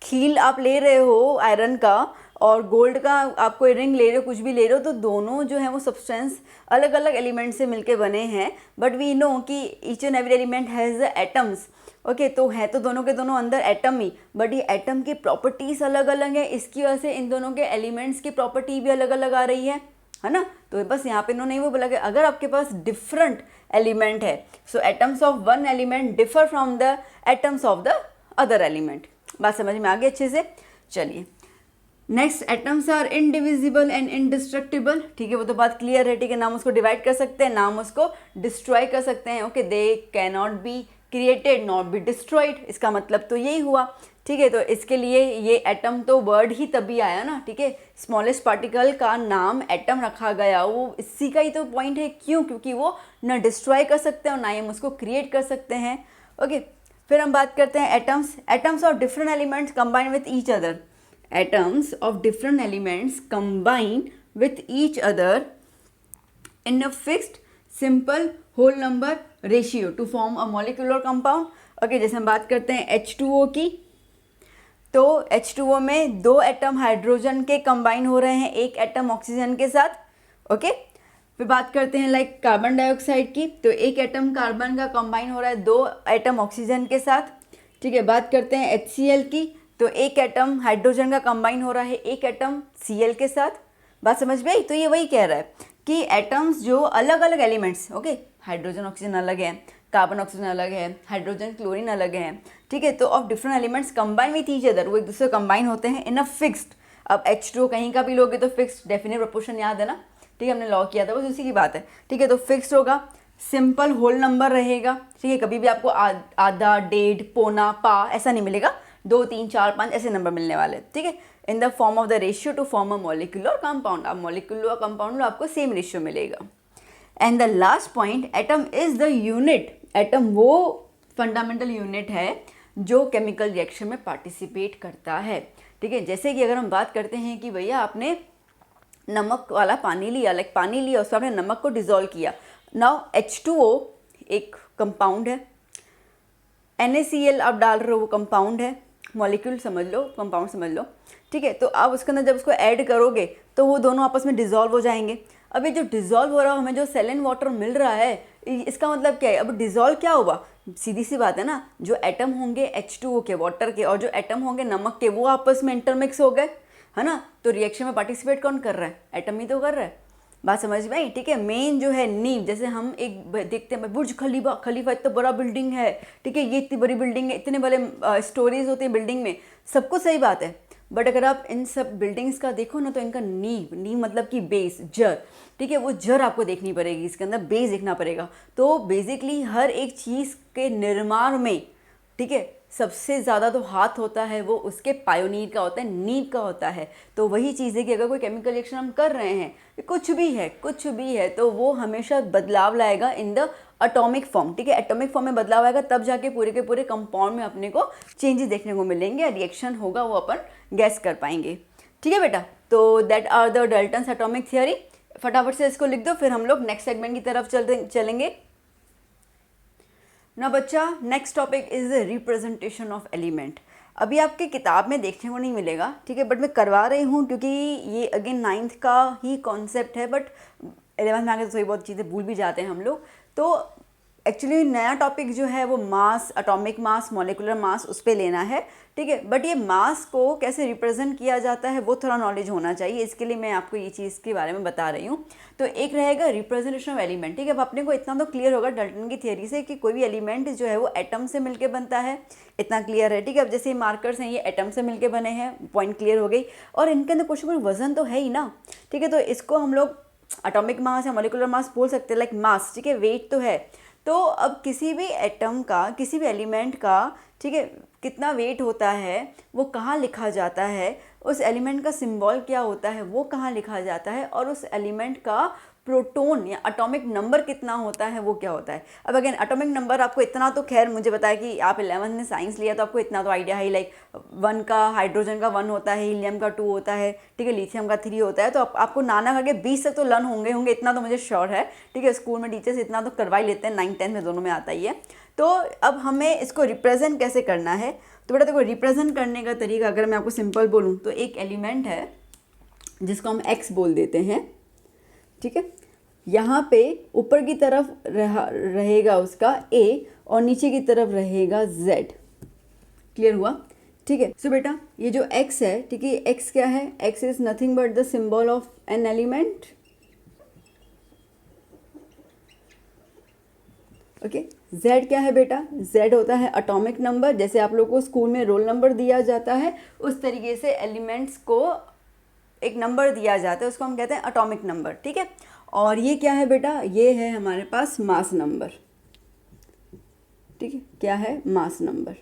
खील आप ले रहे हो आयरन का और गोल्ड का आप कोई रिंग ले रहे हो, कुछ भी ले रहे हो, तो दोनों जो है वो सब्सटेंस अलग अलग एलिमेंट से मिलके बने हैं, बट वी नो कि each and every element has atoms, okay. तो है तो दोनों के दोनों अंदर एटम ही, बट ये एटम की प्रॉपर्टीज अलग अलग है, इसकी वजह से इन दोनों के एलिमेंट्स की प्रॉपर्टी भी अलग अलग आ रही है ना। तो बस यहाँ पे इन्होंने वो बोला कि अगर आपके पास डिफरेंट एलिमेंट है, so atoms of one element differ from the atoms of the other element. बात समझ में आ गई अच्छे से, चलिए next, atoms are indivisible and indestructible, ठीक है, वो तो बात क्लियर है, ठीक है। नाम उसको डिवाइड कर सकते हैं, नाम उसको डिस्ट्रॉय कर सकते हैं, okay. They can not be created not be destroyed, इसका मतलब तो यही हुआ, ठीक है। तो इसके लिए ये एटम तो वर्ड ही तभी आया ना, ठीक है, स्मॉलेस्ट पार्टिकल का नाम एटम रखा गया, वो इसी का ही तो पॉइंट है। क्यों? क्योंकि वो न डिस्ट्रॉय कर सकते हैं और ना ही हम उसको क्रिएट कर सकते हैं, ओके। फिर हम बात करते हैं atoms of different elements combine with each other, atoms of different elements combine with each other in a fixed simple whole number ratio to form a molecular compound, okay. जैसे हम बात करते हैं H2O की, तो H2O में दो एटम हाइड्रोजन के कंबाइन हो रहे हैं एक एटम ऑक्सीजन के साथ, ओके। फिर बात करते हैं लाइक कार्बन डाइऑक्साइड की, तो एक एटम कार्बन का कंबाइन हो रहा है दो एटम ऑक्सीजन के साथ, ठीक है। बात करते हैं HCl की, तो एक एटम हाइड्रोजन का कंबाइन हो रहा है एक एटम Cl के साथ। बात समझ में आई? तो ये वही कह रहा है कि एटम्स जो अलग अलग एलिमेंट्स, ओके, हाइड्रोजन ऑक्सीजन अलग है, कार्बन ऑक्सीजन अलग है, हाइड्रोजन क्लोरीन अलग है, ठीक है। तो of different elements combine with each other, वो एक दूसरे कंबाइन होते हैं इन अ फिक्स्ड, अब H2O कहीं का भी लोगे तो फिक्स्ड डेफिनेट प्रोपोर्शन याद है ना, ठीक है, हमने लॉ किया था, बस उसी की बात है, ठीक है। तो फिक्स्ड होगा, सिंपल होल नंबर रहेगा, ठीक है, कभी भी आपको आधा, डेढ़, पौना, पा ऐसा नहीं मिलेगा, 2, 3, 4, 5 ऐसे नंबर मिलने वाले, ठीक है। In the form of the ratio two form a molecular compound, आप मॉलिक्यूलर कंपाउंड लो आपको सेम रेशियो मिलेगा। And the last point, atom is the unit, atom वो फंडामेंटल यूनिट है जो केमिकल रिएक्शन में पार्टिसिपेट करता है, ठीक है। जैसे कि अगर हम बात करते हैं कि भैया आपने नमक वाला पानी लिया, लाइक पानी लिया, उसमें आपने नमक को डिजोल्व किया, नाउ H2O एक कंपाउंड है, NaCl आप डाल रहे हो वो कंपाउंड है, मॉलिक्यूल समझ लो, कंपाउंड समझ लो, ठीक है। तो आप उसके अंदर जब उसको ऐड करोगे तो वो दोनों आपस में डिजोल्व हो जाएंगे। अब ये जो डिजोल्व हो रहा है, हमें जो सेलेन वाटर मिल रहा है, इसका मतलब क्या है, अब डिजोल्व क्या हुआ, सीधी सी बात है ना, जो एटम होंगे H2O के, वाटर के, और जो एटम होंगे नमक के, वो आपस में इंटरमिक्स हो गए, है ना। तो रिएक्शन में पार्टिसिपेट कौन कर रहा है, एटम ही तो कर रहा है। बात समझ में आई, ठीक है। मेन जो है नींव, जैसे हम एक देखते हैं बुर्ज खलीफा इतना बड़ा बिल्डिंग है, ठीक है, ये इतनी बड़ी बिल्डिंग है, इतने बड़े स्टोरीज होते हैं बिल्डिंग में, सब कुछ सही बात है, बट अगर आप इन सब बिल्डिंग्स का देखो ना तो इनका नींव मतलब कि बेस, जड़, ठीक है, वो जड़ आपको देखनी पड़ेगी, इसके अंदर बेस देखना पड़ेगा। तो बेसिकली हर एक चीज़ के निर्माण में, ठीक है, सबसे ज़्यादा तो हाथ होता है वो उसके पायोनीर का होता है, नींव का होता है। तो वही चीज़ है कि अगर कोई केमिकल रिएक्शन हम कर रहे हैं, कुछ भी है तो वो हमेशा बदलाव लाएगा इन द एटॉमिक फॉर्म, ठीक है, एटॉमिक फॉर्म में बदलाव आएगा, तब जाके पूरे के पूरे कंपाउंड में अपने को चेंजेस देखने को मिलेंगे, रिएक्शन होगा वो अपन गैस कर पाएंगे। ठीक है बेटा, तो that are the Dalton's atomic theory. फटाफट से इसको लिख दो, फिर हम लोग नेक्स्ट सेगमेंट की तरफ चलेंगे ना बच्चा। Next topic is representation of element. अभी आपके किताब में देखने को नहीं मिलेगा, ठीक है, बट मैं करवा रही हूँ क्योंकि ये अगेन 9th का ही कॉन्सेप्ट है, बट 11th में आके तो थोड़ी बहुत चीज़ें भूल भी जाते हैं हम लोग। तो एक्चुअली नया टॉपिक जो है वो मास, एटॉमिक मास, मॉलिकुलर मास, उस पर लेना है, ठीक है, बट ये मास को कैसे रिप्रेजेंट किया जाता है वो थोड़ा नॉलेज होना चाहिए, इसके लिए मैं आपको ये चीज़ के बारे में बता रही हूँ। तो एक रहेगा रिप्रेजेंटेशन ऑफ एलिमेंट, ठीक है। अब अपने को इतना तो क्लियर होगा डाल्टन की थियरी से कि कोई भी एलिमेंट जो है वो एटम से मिलकर बनता है, इतना क्लियर है, ठीक है। अब जैसे मार्कर्स हैं ये एटम से मिलकर बने हैं, पॉइंट क्लियर हो गई, और इनके अंदर कुछ वजन तो है ही ना, ठीक है। तो इसको हम लोग एटॉमिक मास या मॉलिकुलर मास बोल सकते हैं, लाइक मास, ठीक है, वेट तो है। तो अब किसी भी एटम का, किसी भी एलिमेंट का, ठीक है, कितना वेट होता है वो कहाँ लिखा जाता है, उस एलिमेंट का सिंबल क्या होता है वो कहाँ लिखा जाता है, और उस एलिमेंट का प्रोटॉन या एटॉमिक नंबर कितना होता है वो क्या होता है। अब अगेन एटॉमिक नंबर आपको इतना तो खैर मुझे बताया कि आप 11th में साइंस लिया तो आपको इतना तो आइडिया है, लाइक 1 का, हाइड्रोजन का 1 होता है, हीलियम का 2 होता है, ठीक है, लिथियम का 3 होता है। तो आपको नाना करके 20 तक तो लर्न होंगे, इतना तो मुझे श्योर है, ठीक है। स्कूल में टीचर्स इतना तो करवा ही लेते हैं, 9th 10th में दोनों में आता ही है। तो अब हमें इसको रिप्रेजेंट कैसे करना है, तो बेटा देखो रिप्रेजेंट करने का तरीका अगर मैं आपको सिंपल बोलूँ तो एक एलिमेंट है जिसको हम एक्स बोल देते हैं, ठीक है। यहाँ पे ऊपर की तरफ रहेगा उसका ए और नीचे की तरफ रहेगा जेड, क्लियर हुआ, ठीक है। सो बेटा ये जो एक्स है, ठीक है, एक्स क्या है, x is nothing but the symbol of an element, okay. Z क्या है बेटा, जेड होता है एटॉमिक नंबर, जैसे आप लोग को स्कूल में रोल नंबर दिया जाता है उस तरीके से एलिमेंट्स को एक नंबर दिया जाता है, उसको हम कहते हैं एटॉमिक नंबर, ठीक है। और ये क्या है बेटा, ये है हमारे पास मास नंबर, ठीक है, क्या है, मास नंबर,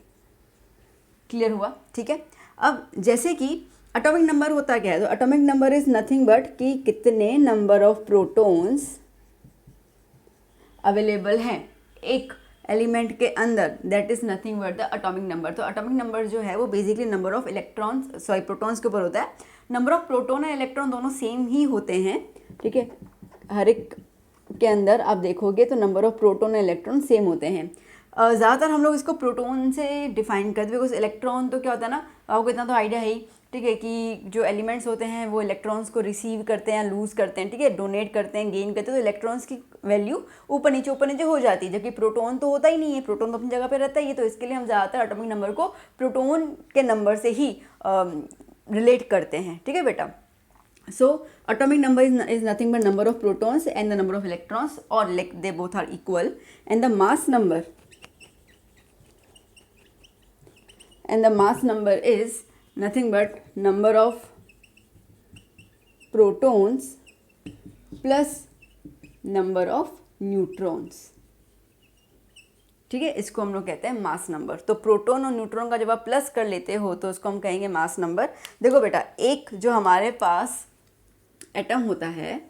क्लियर हुआ, ठीक है। अब जैसे कि एटॉमिक नंबर होता क्या है, तो atomic number is nothing but कि कितने नंबर ऑफ प्रोटॉन्स अवेलेबल हैं एक एलिमेंट के अंदर, that is nothing but the atomic number. तो एटॉमिक नंबर जो है वो basically number of electrons, sorry protons के ऊपर होता है। नंबर ऑफ प्रोटॉन और इलेक्ट्रॉन दोनों सेम ही होते हैं, ठीक है, हर एक के अंदर आप देखोगे तो नंबर ऑफ प्रोटॉन और इलेक्ट्रॉन सेम होते हैं। ज़्यादातर हम लोग इसको प्रोटॉन से डिफाइन करते हैं, बिकॉज इलेक्ट्रॉन तो क्या होता है ना, आपको इतना तो आइडिया है ही, ठीक है, कि जो एलिमेंट्स होते हैं वो इलेक्ट्रॉन्स को रिसीव करते हैं, लूज़ करते हैं, ठीक है, डोनेट करते हैं, गेन करते हैं, तो इलेक्ट्रॉन्स की वैल्यू ऊपर नीचे हो जाती है, जबकि प्रोटॉन तो होता ही नहीं है, प्रोटॉन तो अपनी जगह पे रहता ही है। तो इसके लिए हम ज़्यादातर एटॉमिक नंबर को प्रोटॉन के नंबर से ही रिलेट करते हैं, ठीक है बेटा। So atomic number is nothing but number of protons and the number of electrons, or like they both are equal, and the mass number is nothing but number of protons plus number of neutrons, ठीक है, इसको हम लोग कहते हैं मास नंबर। तो प्रोटॉन और न्यूट्रॉन का जब आप प्लस कर लेते हो तो उसको हम कहेंगे मास नंबर। देखो बेटा एक जो हमारे पास एटम होता है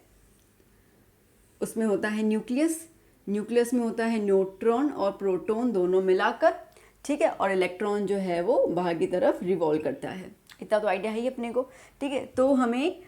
उसमें होता है न्यूक्लियस, न्यूक्लियस में होता है न्यूट्रॉन और प्रोटॉन दोनों मिलाकर, ठीक है, और इलेक्ट्रॉन जो है वो बाहर की तरफ रिवॉल्व करता है, इतना तो आइडिया है ही अपने को, ठीक है। तो हमें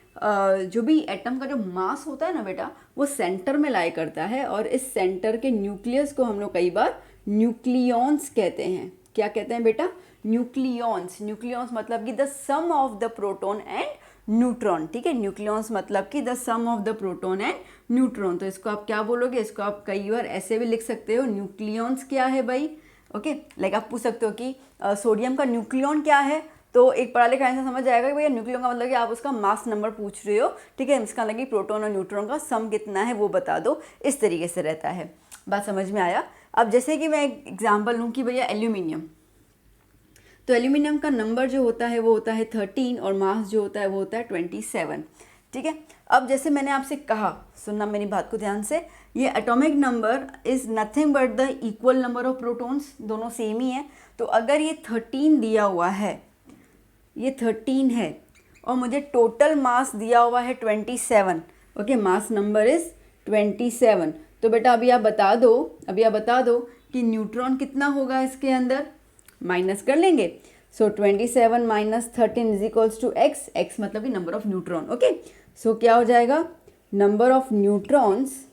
जो भी एटम का जो मास होता है ना बेटा वो सेंटर में लाई करता है, और इस सेंटर के न्यूक्लियस को हम लोग कई बार न्यूक्लियॉन्स कहते हैं। क्या कहते हैं बेटा, न्यूक्लियॉन्स। न्यूक्लियॉन्स मतलब कि the sum of the proton and neutron, ठीक है, न्यूक्लियॉन्स मतलब कि the sum of the proton and neutron. तो इसको आप क्या बोलोगे, इसको आप कई बार ऐसे भी लिख सकते हो, न्यूक्लियॉन्स क्या है भाई, ओके। लाइक आप पूछ सकते हो कि सोडियम का न्यूक्लियॉन क्या है, तो एक पढ़ा लिखा इंसान समझ जाएगा कि भैया न्यूक्लियॉन का मतलब कि आप उसका मास नंबर पूछ रहे हो, ठीक है, इसका मतलब कि प्रोटॉन और न्यूट्रॉन का सम कितना है वो बता दो, इस तरीके से रहता है। बात समझ में आया। अब जैसे कि मैं एक एग्जाम्पल लूँ कि भैया एल्यूमिनियम, तो एल्यूमिनियम का नंबर जो होता है वो होता है 13 और मास जो होता है वो होता है 27। ठीक है, अब जैसे मैंने आपसे कहा, सुनना मेरी बात को ध्यान से, ये atomic number is nothing but the equal number of protons, दोनों सेम ही है। तो अगर ये 13 दिया हुआ है, ये 13 है और मुझे टोटल मास दिया हुआ है 27, ओके, मास नंबर इज 27, तो बेटा अभी आप बता दो कि न्यूट्रॉन कितना होगा इसके अंदर, माइनस कर लेंगे। So 27 minus 13 is equals to x, x मतलब कि number of neutron, okay. So क्या हो जाएगा, number of neutrons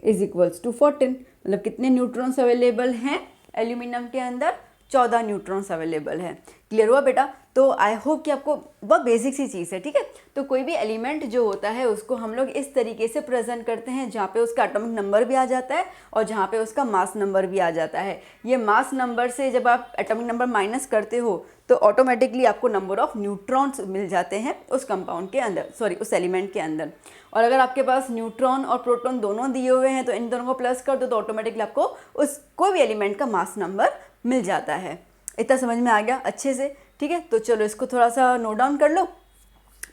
is equals to 14, मतलब कितने न्यूट्रॉन्स अवेलेबल हैं एल्यूमिनियम के अंदर, 14 न्यूट्रॉन्स अवेलेबल है। क्लियर हुआ बेटा? तो आई होप कि आपको बहुत बेसिक सी चीज़ है, ठीक है। तो कोई भी एलिमेंट जो होता है उसको हम लोग इस तरीके से प्रेजेंट करते हैं जहाँ पे उसका एटॉमिक नंबर भी आ जाता है और जहाँ पे उसका मास नंबर भी आ जाता है। ये मास नंबर से जब आप एटॉमिक नंबर माइनस करते हो तो ऑटोमेटिकली आपको नंबर ऑफ न्यूट्रॉन्स मिल जाते हैं उस कंपाउंड के अंदर, सॉरी उस एलिमेंट के अंदर। और अगर आपके पास न्यूट्रॉन और प्रोटॉन दोनों दिए हुए हैं तो इन दोनों को प्लस कर दो तो ऑटोमेटिकली आपको उस कोई भी एलिमेंट का मास नंबर मिल जाता है। इतना समझ में आ गया अच्छे से? ठीक है, तो चलो इसको थोड़ा सा नोट डाउन कर लो।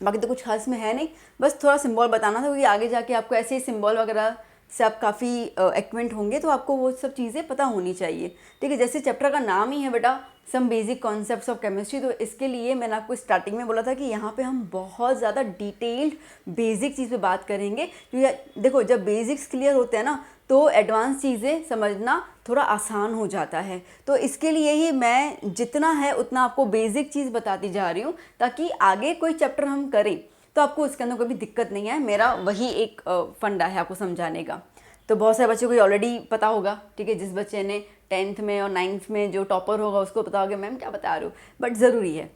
बाकी तो कुछ खास में है नहीं, बस थोड़ा सिंबल बताना था क्योंकि आगे जाके आपको ऐसे ही सिंबल वगैरह से आप काफ़ी एक्वेंट होंगे तो आपको वो सब चीज़ें पता होनी चाहिए। ठीक है, जैसे चैप्टर का नाम ही है बेटा some basic concepts of chemistry, तो इसके लिए मैंने आपको स्टार्टिंग में बोला था कि यहाँ पे हम बहुत ज़्यादा डिटेल्ड बेसिक चीज़ पे बात करेंगे। क्योंकि देखो जब बेसिक्स क्लियर होते हैं ना तो एडवांस चीज़ें समझना थोड़ा आसान हो जाता है। तो इसके लिए ही मैं जितना है उतना आपको बेसिक चीज़ बताती जा रही हूँ ताकि आगे कोई चैप्टर हम करें तो आपको उसके अंदर कोई भी दिक्कत नहीं है। मेरा वही एक फंडा है आपको समझाने का। तो बहुत सारे बच्चों को ऑलरेडी पता होगा, ठीक है, जिस बच्चे ने 10th में और 9th में जो टॉपर होगा उसको पता होगा मैम क्या बता रहे हो, बट ज़रूरी है।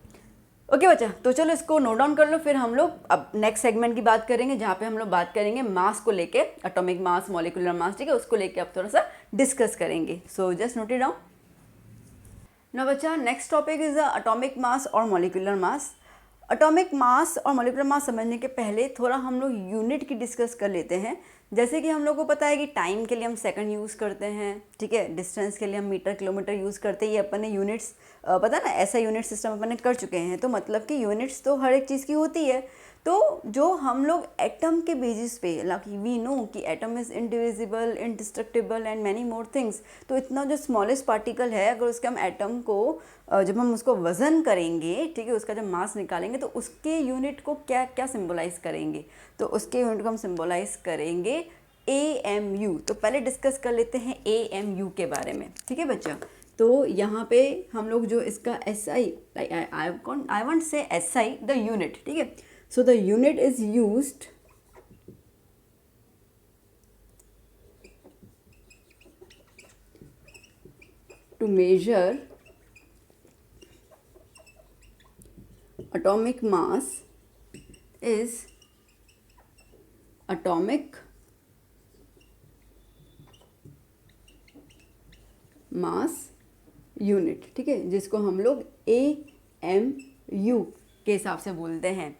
ओके बच्चा, तो चलो इसको नोट डाउन कर लो। फिर हम लोग अब नेक्स्ट सेगमेंट की बात करेंगे जहाँ पे हम लोग बात करेंगे मास को लेके, एटॉमिक मास, मॉलिक्यूलर मास, ठीक है, उसको लेके अब थोड़ा सा डिस्कस करेंगे। So just note it down. ना बच्चा, next topic is atomic mass और मॉलिक्यूलर मास। एटॉमिक मास और मॉलिक्यूलर मास समझने के पहले थोड़ा हम लोग यूनिट की डिस्कस कर लेते हैं। जैसे कि हम लोग को पता है कि टाइम के लिए हम सेकंड यूज़ करते हैं, ठीक है, डिस्टेंस के लिए हम मीटर किलोमीटर यूज़ करते हैं। ये अपन ने यूनिट्स पता ना, ऐसा यूनिट सिस्टम अपन ने कर चुके हैं। तो मतलब कि यूनिट्स तो हर एक चीज़ की होती है। तो जो हम लोग एटम के बेसिस पे, लाइक वी नो कि atom is indivisible, indestructible and many more things. तो इतना जो स्मॉलेस्ट पार्टिकल है, अगर उसके हम एटम को जब हम उसको वज़न करेंगे, ठीक है, उसका जब मास निकालेंगे तो उसके यूनिट को क्या क्या सिम्बोलाइज़ करेंगे, तो उसके यूनिट को हम सिम्बोलाइज़ करेंगे AMU। तो पहले डिस्कस कर लेते हैं AMU के बारे में, ठीक है बच्चा। तो यहाँ पे हम लोग जो इसका SI, I want say SI the unit, ठीक है। So the unit is used to measure atomic mass is atomic mass unit, ठीक है, जिसको हम लोग AMU के हिसाब से बोलते हैं।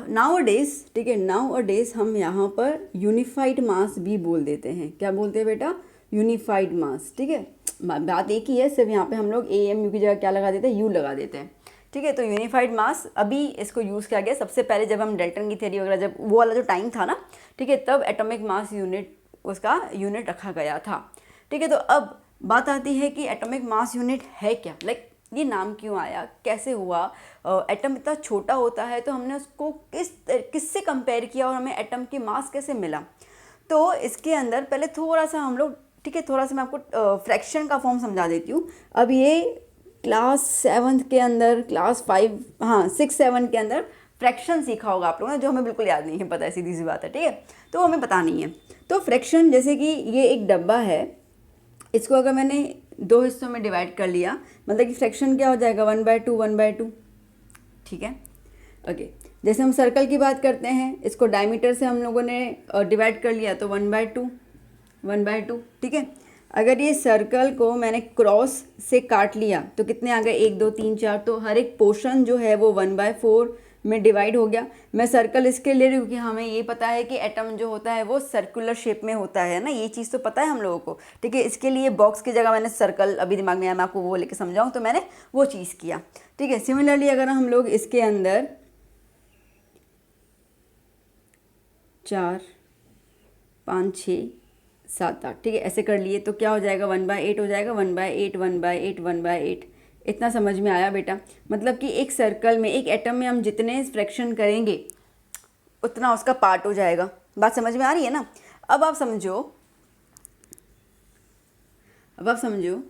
नाउ डेज, ठीक है, नाउ डेज हम यहाँ पर यूनिफाइड मास भी बोल देते हैं। क्या बोलते हैं बेटा? यूनिफाइड मास, ठीक है। बात एक ही है, सिर्फ यहाँ पे हम लोग AMU की जगह क्या लगा देते हैं? U लगा देते हैं, ठीक है। तो यूनिफाइड मास अभी इसको यूज़ किया गया सबसे पहले जब हम डेल्टन की थ्योरी वगैरह, जब वो वाला जो टाइम था ना, ठीक है, तब एटॉमिक मास यूनिट, उसका यूनिट रखा गया था, ठीक है। तो अब बात आती है कि एटॉमिक मास यूनिट है क्या, लाइक ये नाम क्यों आया, कैसे हुआ? एटम इतना छोटा होता है तो हमने उसको किससे कंपेयर किया और हमें एटम की मास कैसे मिला? तो इसके अंदर पहले थोड़ा सा हम लोग, ठीक है, थोड़ा सा मैं आपको फ्रैक्शन का फॉर्म समझा देती हूँ। अब ये क्लास 7th के अंदर, क्लास 5, हाँ 6-7 के अंदर फ्रैक्शन सीखा होगा आप लोगों ने, जो हमें बिल्कुल याद नहीं है, पता है, सीधी सी बात है, ठीक है, तो हमें पता नहीं है। तो फ्रैक्शन, जैसे कि ये एक डब्बा है, इसको अगर मैंने 2 हिस्सों में डिवाइड कर लिया, मतलब कि फ्रैक्शन क्या हो जाएगा? 1/2 1/2, ठीक है, ओके। जैसे हम सर्कल की बात करते हैं, इसको डायमीटर से हम लोगों ने डिवाइड कर लिया तो 1/2, ठीक है। अगर ये सर्कल को मैंने क्रॉस से काट लिया तो कितने आ गए? 1 2 3 4, तो हर एक पोर्शन जो है वो 1/4 में डिवाइड हो गया। मैं सर्कल इसके ले रही हूँ कि हमें ये पता है कि एटम जो होता है वो सर्कुलर शेप में होता है ना, ये चीज़ तो पता है हम लोगों को, ठीक है। इसके लिए बॉक्स की जगह मैंने सर्कल अभी दिमाग में आया, मैं आपको वो लेके समझाऊँ तो मैंने वो चीज़ किया, ठीक है। सिमिलरली अगर हम लोग इसके अंदर 4 5 6 7 8, ठीक है, ऐसे कर लिए तो क्या हो जाएगा 1/8 हो जाएगा, 1/8 1/8 1/8। इतना समझ में आया बेटा? मतलब कि एक सर्कल में, एक एटम में हम जितने फ्रैक्शन करेंगे उतना उसका पार्ट हो जाएगा। बात समझ में आ रही है ना? अब आप समझो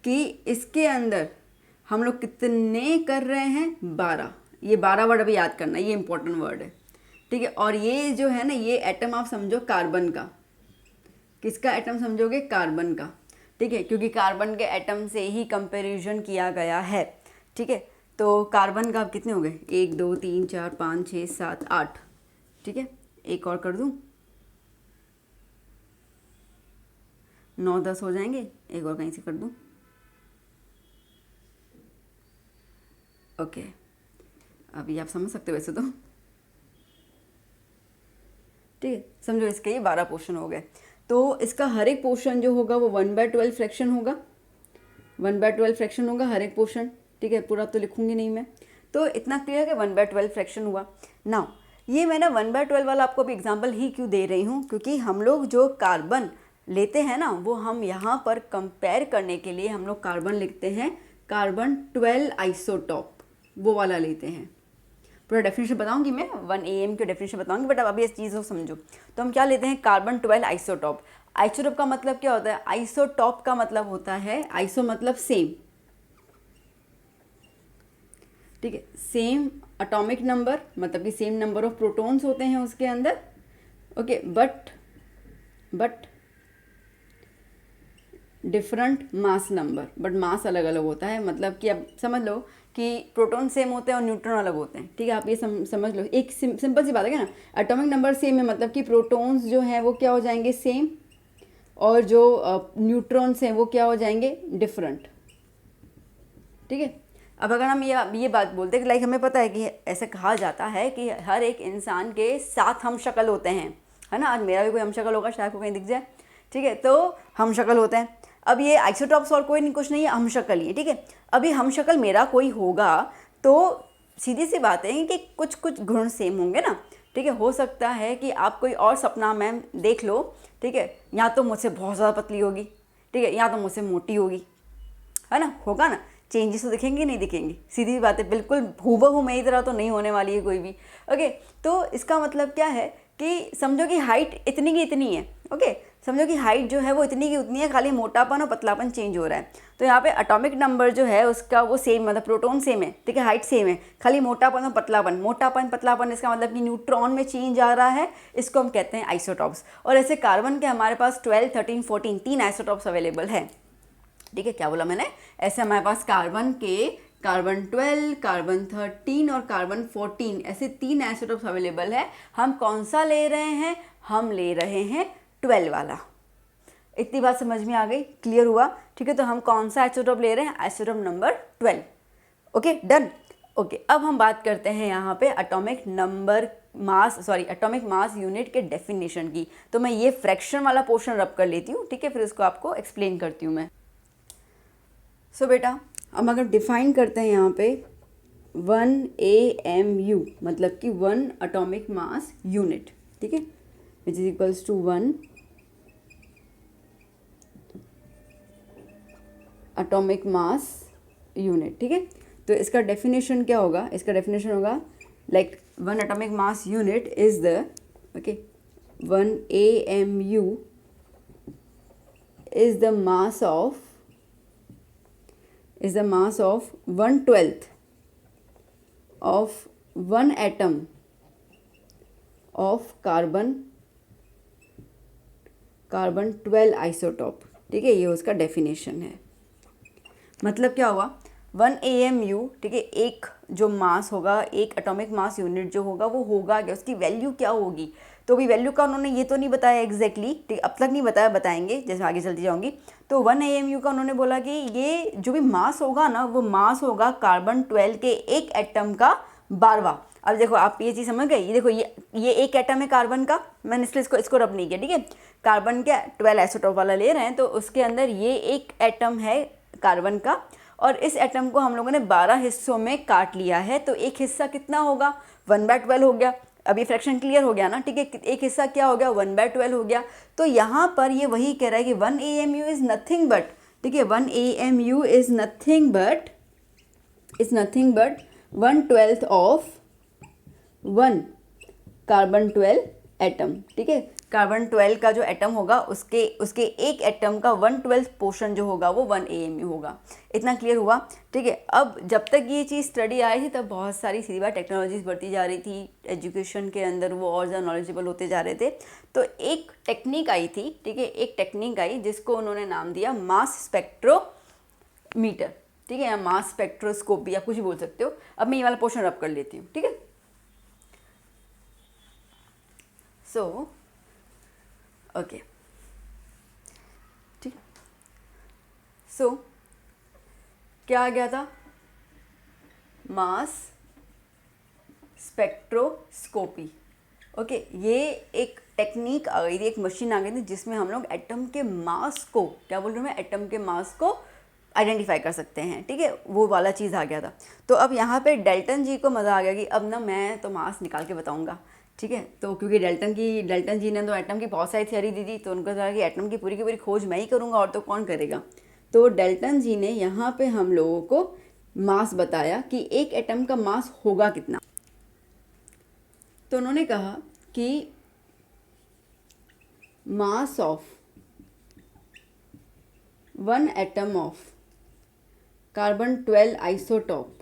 कि इसके अंदर हम लोग कितने कर रहे हैं, 12। ये 12 वर्ड अभी याद करना, ये इंपॉर्टेंट वर्ड है, ठीक है। और ये जो है ना, ये एटम आप समझो कार्बन का। किसका एटम समझोगे? कार्बन का, ठीक है, क्योंकि कार्बन के एटम से ही कंपैरिजन किया गया है, ठीक है। तो कार्बन का अब कितने हो गए? 1 2 3 4 5 6 7 8, ठीक है। एक और कर दूं, 9 10 हो जाएंगे। एक और कहीं से कर दूं, ओके। अभी आप समझ सकते हो वैसे तो, ठीक है। समझो इसके ये 12 पोर्शन हो गए। तो इसका हर एक पोर्शन जो होगा वो 1/12 फ्रैक्शन होगा, 1/12 फ्रैक्शन होगा हर एक पोर्शन, ठीक है। पूरा तो लिखूंगी नहीं मैं, तो इतना क्लियर है कि 1/12 फ्रैक्शन हुआ। नाउ ये मैंने 1/12 वाला आपको अभी एग्जाम्पल ही क्यों दे रही हूँ, क्योंकि हम लोग जो कार्बन लेते हैं ना, वो हम यहाँ पर कंपेयर करने के लिए हम लोग कार्बन लिखते हैं कार्बन 12 आइसोटॉप, वो वाला लेते हैं। पूरा डेफिनेशन बताऊंगी मैं, 1AM की डेफिनेशन बताऊंगी, बट अब अभी इस चीज़ को समझो। तो हम क्या लेते हैं? Carbon 12 isotope. आइसोटॉप का मतलब क्या होता है? आइसोटॉप का मतलब होता है, आइसो मतलब सेम, ठीक है, सेम एटॉमिक नंबर, मतलब कि सेम नंबर ऑफ प्रोटॉन्स होते हैं उसके अंदर, okay, but different mass number, but mass अलग अलग होता है। मतलब कि अब समझ लो कि प्रोटॉन सेम होते हैं और न्यूट्रॉन अलग होते हैं, ठीक है। आप ये समझ लो, एक सिंपल सी बात है ना, एटॉमिक नंबर सेम है, मतलब कि प्रोटॉन्स जो हैं वो क्या हो जाएंगे? सेम, और जो न्यूट्रॉन्स हैं वो क्या हो जाएंगे? डिफरेंट, ठीक है। अब अगर हम ये बात बोलते हैं कि लाइक हमें पता है कि ऐसे कहा जाता है कि हर एक इंसान के 7 हम शक्ल होते हैं, है ना। आज मेरा भी कोई हम शक्ल होगा, शायद को कहीं दिख जाए, ठीक है। तो हम शक्ल होते हैं। अब ये आइसोटॉप्स और कोई नहीं, कुछ नहीं है, हम शक्ल ही है, ठीक है। अभी हम शक्ल मेरा कोई होगा तो सीधी सी बात है कि कुछ कुछ गुण सेम होंगे ना, ठीक है। हो सकता है कि आप कोई और सपना मैम देख लो, ठीक है, या तो मुझसे बहुत ज़्यादा पतली होगी, ठीक है, या तो मुझसे मोटी होगी, है ना, होगा ना, चेंजेस तो दिखेंगे नहीं दिखेंगे, सीधी बात है, बिल्कुल हूबहू मेरी तरह तो नहीं होने वाली है कोई भी, ओके। तो इसका मतलब क्या है कि समझो कि हाइट इतनी की इतनी है, ओके, समझो कि हाइट जो है वो इतनी की उतनी है, खाली मोटापन और पतलापन चेंज हो रहा है। तो यहाँ पे एटॉमिक नंबर जो है उसका वो सेम, मतलब प्रोटॉन सेम है, ठीक है, हाइट सेम है, खाली मोटापन और पतलापन, मोटापन पतलापन, इसका मतलब कि न्यूट्रॉन में चेंज आ रहा है, इसको हम कहते हैं आइसोटॉप्स। और ऐसे कार्बन के हमारे पास 12 13 14 3 आइसोटॉप्स अवेलेबल है, ठीक है। क्या बोला मैंने? ऐसे हमारे पास कार्बन के कार्बन 12, कार्बन 13 और कार्बन 14 ऐसे 3 आइसोटॉप्स अवेलेबल है। हम कौन सा ले रहे हैं? हम ले रहे हैं 12 वाला। इतनी बात समझ में आ गई? क्लियर हुआ? ठीक है, तो हम कौन सा आइसोटॉप ले रहे हैं? Isotope number 12, okay, done, okay. अब हम बात करते हैं यहाँ पे एटॉमिक मास यूनिट के डेफिनेशन की। तो मैं ये फ्रैक्शन वाला पोर्शन रब कर लेती हूँ, ठीक है, फिर इसको आपको एक्सप्लेन करती हूँ मैं। सो बेटा, अब अगर डिफाइन करते हैं यहाँ पे 1 AMU, मतलब कि 1 एटॉमिक मास यूनिट, ठीक है, which is equals to 1 atomic mass unit, ठीक है। तो इसका डेफिनेशन क्या होगा? इसका डेफिनेशन होगा like 1 atomic mass unit is the, okay, 1 AMU is the mass of 1/12 of 1 atom of carbon 12 isotope, ठीक है, ये उसका डेफिनेशन है। मतलब क्या हुआ? 1 AMU, ठीक है, एक जो मास होगा, एक एटॉमिक मास यूनिट जो होगा वो होगा क्या, उसकी वैल्यू क्या होगी? तो अभी वैल्यू का उन्होंने ये तो नहीं बताया एग्जैक्टली, ठीक, अब तक नहीं बताया, बताएंगे जैसे आगे चलती जाऊंगी। तो 1 AMU का उन्होंने बोला कि ये जो भी मास होगा ना, वो मास होगा कार्बन 12 के एक एटम का 12वां। अब देखो आप ये चीज़ समझ गए, ये देखो ये एक एटम है कार्बन का, मैंने इसलिए इसको रब नहीं किया, ठीक है। कार्बन का 12 आइसोटोप वाला ले रहे हैं, तो उसके अंदर ये एक एटम है कार्बन का, और इस एटम को हम लोगों ने 12 हिस्सों में काट लिया है। तो एक हिस्सा कितना होगा, 1/12 हो गया। अब ये फ्रैक्शन क्लियर हो गया ना, ठीक है। एक हिस्सा क्या हो गया, 1/12 हो गया। तो यहाँ पर ये वही कह रहा है कि 1 AMU इज़ नथिंग बट, ठीक है, 1 AMU is nothing but 1/12 of 1 carbon 12 atom, ठीक है। कार्बन 12 का जो एटम होगा उसके एक एटम का 1/12 पोर्शन जो होगा वो 1 AMU होगा। इतना क्लियर हुआ, ठीक है। अब जब तक ये चीज़ स्टडी आई थी तब बहुत सारी सीधी बात टेक्नोलॉजीज बढ़ती जा रही थी, एजुकेशन के अंदर वो और ज़्यादा नॉलेजेबल होते जा रहे थे। तो एक टेक्निक आई थी, ठीक है, एक टेक्निक आई जिसको उन्होंने नाम दिया मास स्पेक्ट्रोमीटर, ठीक है, या मास स्पेक्ट्रोस्कोपी, आप कुछ भी बोल सकते हो। अब मैं ये वाला पोर्शन रब कर लेती हूँ, ठीक है। सो ओके, ठीक। सो क्या आ गया था, मास स्पेक्ट्रोस्कोपी। ओके, ये एक टेक्निक आ गई थी, एक मशीन आ गई थी जिसमें हम लोग एटम के मास को, क्या बोल रही हूँ मैं, एटम के मास को आइडेंटिफाई कर सकते हैं, ठीक है, वो वाला चीज़ आ गया था। तो अब यहाँ पे डेल्टन जी को मज़ा आ गया कि अब ना मैं तो मास निकाल के बताऊँगा, ठीक है। तो क्योंकि डेल्टन जी ने तो एटम की बहुत सारी थियरी दी थी, तो उनको लगा कि एटम की पूरी खोज मैं ही करूँगा और तो कौन करेगा। तो डेल्टन जी ने यहाँ पे हम लोगों को मास बताया कि एक एटम का मास होगा कितना। तो उन्होंने कहा कि mass of 1 atom of carbon 12 isotope,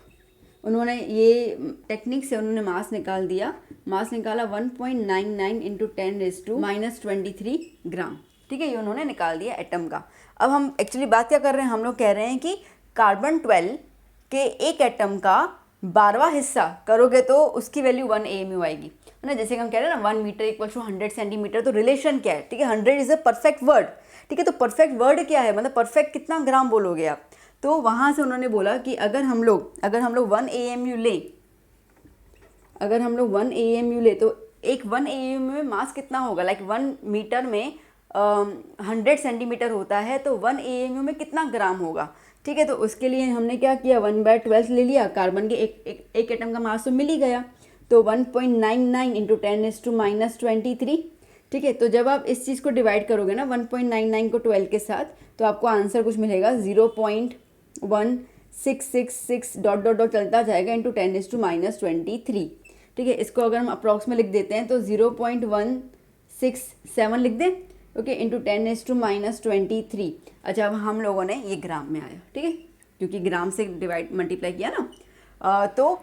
उन्होंने ये टेक्निक से उन्होंने मास निकाल दिया। मास निकाला 1.99 इंटू 10⁻⁻23 ग्राम, ठीक है, ये उन्होंने निकाल दिया एटम का। अब हम एक्चुअली बात क्या कर रहे हैं, हम लोग कह रहे हैं कि कार्बन 12 के एक एटम का 12वां हिस्सा करोगे तो उसकी वैल्यू 1 AMU आएगी, है ना। जैसे कि हम कह रहे हैं ना 1 मीटर इक्वल टू 100 सेंटीमीटर, तो रिलेशन क्या है, ठीक है, 100 इज अ परफेक्ट वर्ड, ठीक है। तो परफेक्ट वर्ड क्या है, मतलब परफेक्ट कितना ग्राम बोलोगे आप। तो वहाँ से उन्होंने बोला कि अगर हम लोग 1 AMU लें, अगर हम लोग 1 AMU ले तो एक 1 AMU में मास कितना होगा, लाइक 1 मीटर में 100 सेंटीमीटर होता है, तो 1 AMU में कितना ग्राम होगा, ठीक है। तो उसके लिए हमने क्या किया, 1/12 ले लिया, कार्बन के एक एटम का मास तो मिल ही गया, तो 1.99 इंटू 10⁻⁻23, ठीक है। तो जब आप इस चीज़ को डिवाइड करोगे ना 1.99 को 12 के साथ, तो आपको आंसर कुछ मिलेगा 0.1666 डॉट डॉट डॉट चलता जाएगा इंटू 10⁻⁻23, ठीक है। इसको अगर हम अप्रॉक्स में लिख देते हैं तो 0.167 लिख दें, ओके, इंटू 10⁻⁻23। अच्छा, अब हम लोगों ने ये ग्राम में आया, ठीक है, क्योंकि ग्राम से डिवाइड मल्टीप्लाई किया ना। तो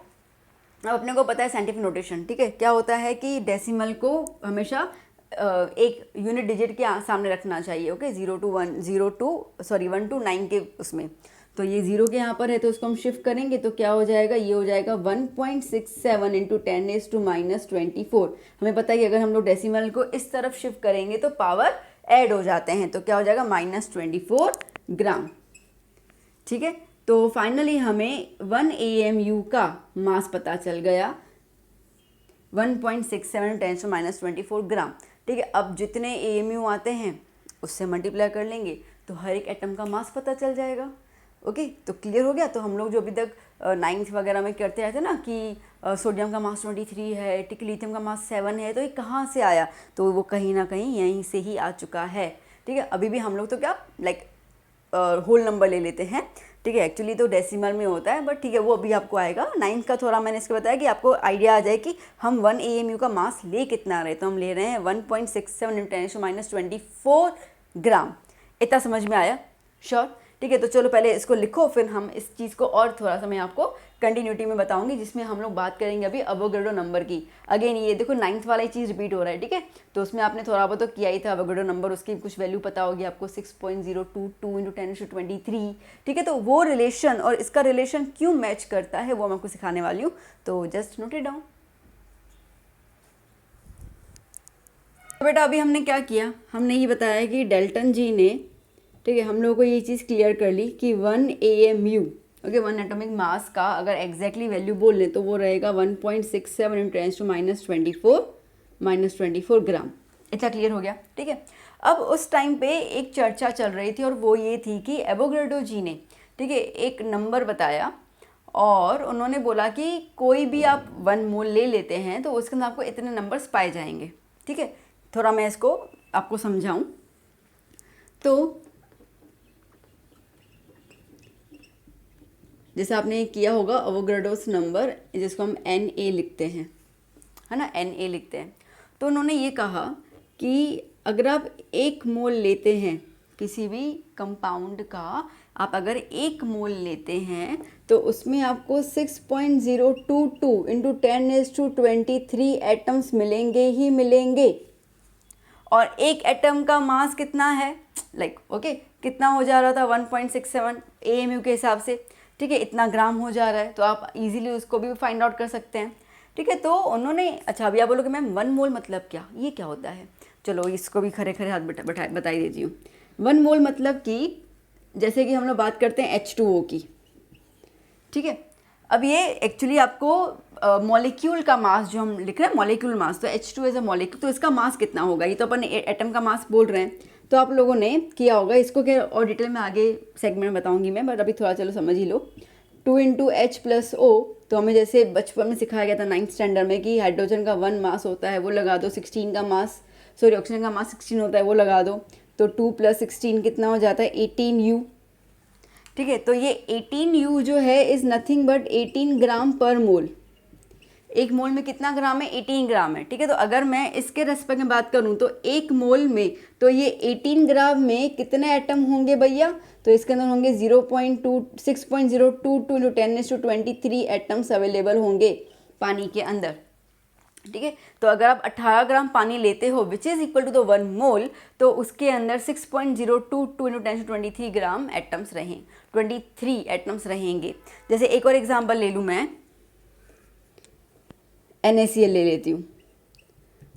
अब अपने को पता है साइंटिफिक नोटेशन, ठीक है, क्या होता है कि डेसिमल को हमेशा एक यूनिट डिजिट के सामने रखना चाहिए, ओके, 1 to 9 के उसमें। तो ये 0 के यहाँ पर है तो उसको हम शिफ्ट करेंगे तो क्या हो जाएगा, ये हो जाएगा 1.67 इंटू 10⁻⁻24। हमें पता है कि अगर हम लोग डेसिमल को इस तरफ शिफ्ट करेंगे तो पावर ऐड हो जाते हैं, तो क्या हो जाएगा -24 ग्राम, ठीक है। तो फाइनली हमें 1 AMU का मास पता चल गया 1.67 10⁻⁻24 ग्राम, ठीक है। अब जितने AMU आते हैं उससे मल्टीप्लाई कर लेंगे तो हर एक एटम का मास पता चल जाएगा, ओके। तो क्लियर हो गया। तो हम लोग जो अभी तक 9th वगैरह में करते रहते ना कि सोडियम का मास 23 है, ठीक, लिथियम का मास 7 है, तो ये कहाँ से आया, तो वो कहीं ना कहीं यहीं से ही आ चुका है, ठीक है। अभी भी हम लोग तो क्या लाइक होल नंबर ले लेते हैं, ठीक है, एक्चुअली तो डेसिमल में होता है, बट ठीक है वो अभी आपको आएगा। 9th का थोड़ा मैंने इसको बताया कि आपको आइडिया आ जाए कि हम 1 AMU का मास ले कितना रहे, तो हम ले रहे हैं 1.67 इंटू 10⁻⁻24 ग्राम। इतना समझ में आया, श्योर, ठीक है। तो चलो पहले इसको लिखो, फिर हम इस चीज़ को और थोड़ा सा मैं आपको कंटिन्यूटी में बताऊंगी, जिसमें हम लोग बात करेंगे अभी अवोगाड्रो नंबर की। अगेन ये देखो 9th वाला ही चीज़ रिपीट हो रहा है, ठीक है। तो उसमें आपने थोड़ा बहुत तो किया ही था, अवोगाड्रो नंबर, उसकी कुछ वैल्यू पता होगी आपको 6.022 इंटू 10⁻23, ठीक है। तो वो रिलेशन और इसका रिलेशन क्यों मैच करता है वो मैं आपको सिखाने वाली हूँ, तो जस्ट नोट इट डाउन। तो बेटा अभी हमने क्या किया, हमने ये बताया कि डेल्टन जी ने, ठीक है, हम लोगों को ये चीज़ क्लियर कर ली कि 1 AMU ओके, 1 एटॉमिक मास का अगर एग्जैक्टली वैल्यू बोल लें तो वो रहेगा 1.67 इंटू 10 टू -24 ग्राम। इतना क्लियर हो गया, ठीक है। अब उस टाइम पे एक चर्चा चल रही थी और वो ये थी कि एवोगाड्रो जी ने, ठीक है, एक नंबर बताया और उन्होंने बोला कि कोई भी आप 1 मोल ले लेते हैं तो उसके अंदर आपको इतने नंबर्स पाए जाएंगे, ठीक है। थोड़ा मैं इसको आपको समझाऊं तो जैसे आपने किया होगा एवोगाड्रोस नंबर, जिसको हम NA लिखते हैं, है ना, NA लिखते हैं। तो उन्होंने ये कहा कि अगर आप 1 मोल लेते हैं किसी भी कंपाउंड का, आप अगर 1 मोल लेते हैं तो उसमें आपको 6.022 इंटू 10⁻23 एटम्स मिलेंगे ही मिलेंगे। और एक एटम का मास कितना है, ओके, कितना हो जा रहा था 1.67 AMU के हिसाब से, ठीक है, इतना ग्राम हो जा रहा है। तो आप इजीली उसको भी फाइंड आउट कर सकते हैं, ठीक है। तो उन्होंने, अच्छा अभी आप बोलोगे मैम 1 मोल मतलब क्या, ये क्या होता है, चलो इसको भी खरे खरे हाथ बताई देती हूँ। 1 मोल मतलब कि जैसे कि हम लोग बात करते हैं H2O की, ठीक है। अब ये एक्चुअली आपको मॉलिक्यूल का मास जो हम लिख रहे हैं, मॉलिक्यूल मास, तो H2 एज अ मॉलिक्यूल, तो इसका मास कितना होगा, ये तो अपन एटम का मास बोल रहे हैं। तो आप लोगों ने किया होगा इसको, क्या और डिटेल में आगे सेगमेंट में बताऊंगी मैं, बट अभी थोड़ा चलो समझ ही लो। 2 इंटू H+O, तो हमें जैसे बचपन में सिखाया गया था 9th स्टैंडर्ड में कि हाइड्रोजन का 1 मास होता है, वो लगा दो। 16 का मास, सॉरी ऑक्सीजन का मास 16 होता है, वो लगा दो। तो 2 + 16 कितना हो जाता है 18U, ठीक है। तो ये 18U जो है इज़ नथिंग बट 18 ग्राम पर मोल। 1 मोल में कितना ग्राम है, 18 ग्राम है, ठीक है। तो अगर मैं इसके रेस्पेक्ट में बात करूं तो 1 मोल में, तो ये 18 ग्राम में कितने एटम होंगे भैया, तो इसके अंदर होंगे 6.022 इंटू 10⁻23 एटम्स अवेलेबल होंगे पानी के अंदर, ठीक है। तो अगर आप 18 ग्राम पानी लेते हो which is equal to the 1 mole, तो उसके अंदर 6.022 इंटू 10⁻23 ग्राम एटम्स 23 एटम्स रहेंगे। जैसे एक और एग्जांपल ले लूँ मैं, NaCl ले लेती हूँ।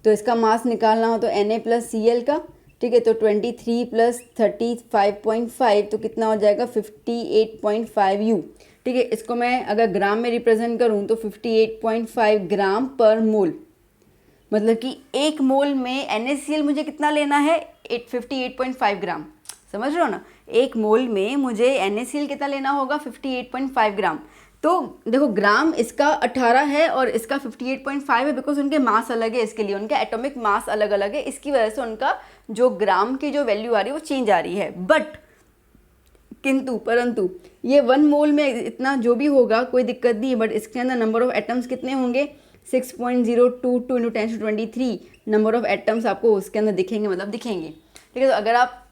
तो इसका मास निकालना हो तो Na + Cl का, ठीक है। तो 23 + 35.5 तो कितना हो जाएगा 58.5U, ठीक है। इसको मैं अगर ग्राम में रिप्रेजेंट करूँ तो 58.5 ग्राम पर मोल, मतलब कि 1 मोल में NaCl मुझे कितना लेना है 58.5 ग्राम, समझ रहे हो ना। 1 मोल में मुझे NaCl कितना लेना होगा 58.5 ग्राम। तो देखो ग्राम इसका 18 है और इसका 58.5 है, बिकॉज उनके मास अलग है, इसके लिए उनका एटॉमिक मास अलग अलग है, इसकी वजह से उनका जो ग्राम की जो वैल्यू आ रही है वो चेंज आ रही है। बट किंतु परंतु ये 1 मोल में इतना जो भी होगा कोई दिक्कत नहीं है, बट इसके अंदर नंबर ऑफ एटम्स कितने होंगे 6.022 इंटू 10⁻23 नंबर ऑफ एटम्स आपको उसके अंदर दिखेंगे, मतलब दिखेंगे, ठीक है। तो अगर आप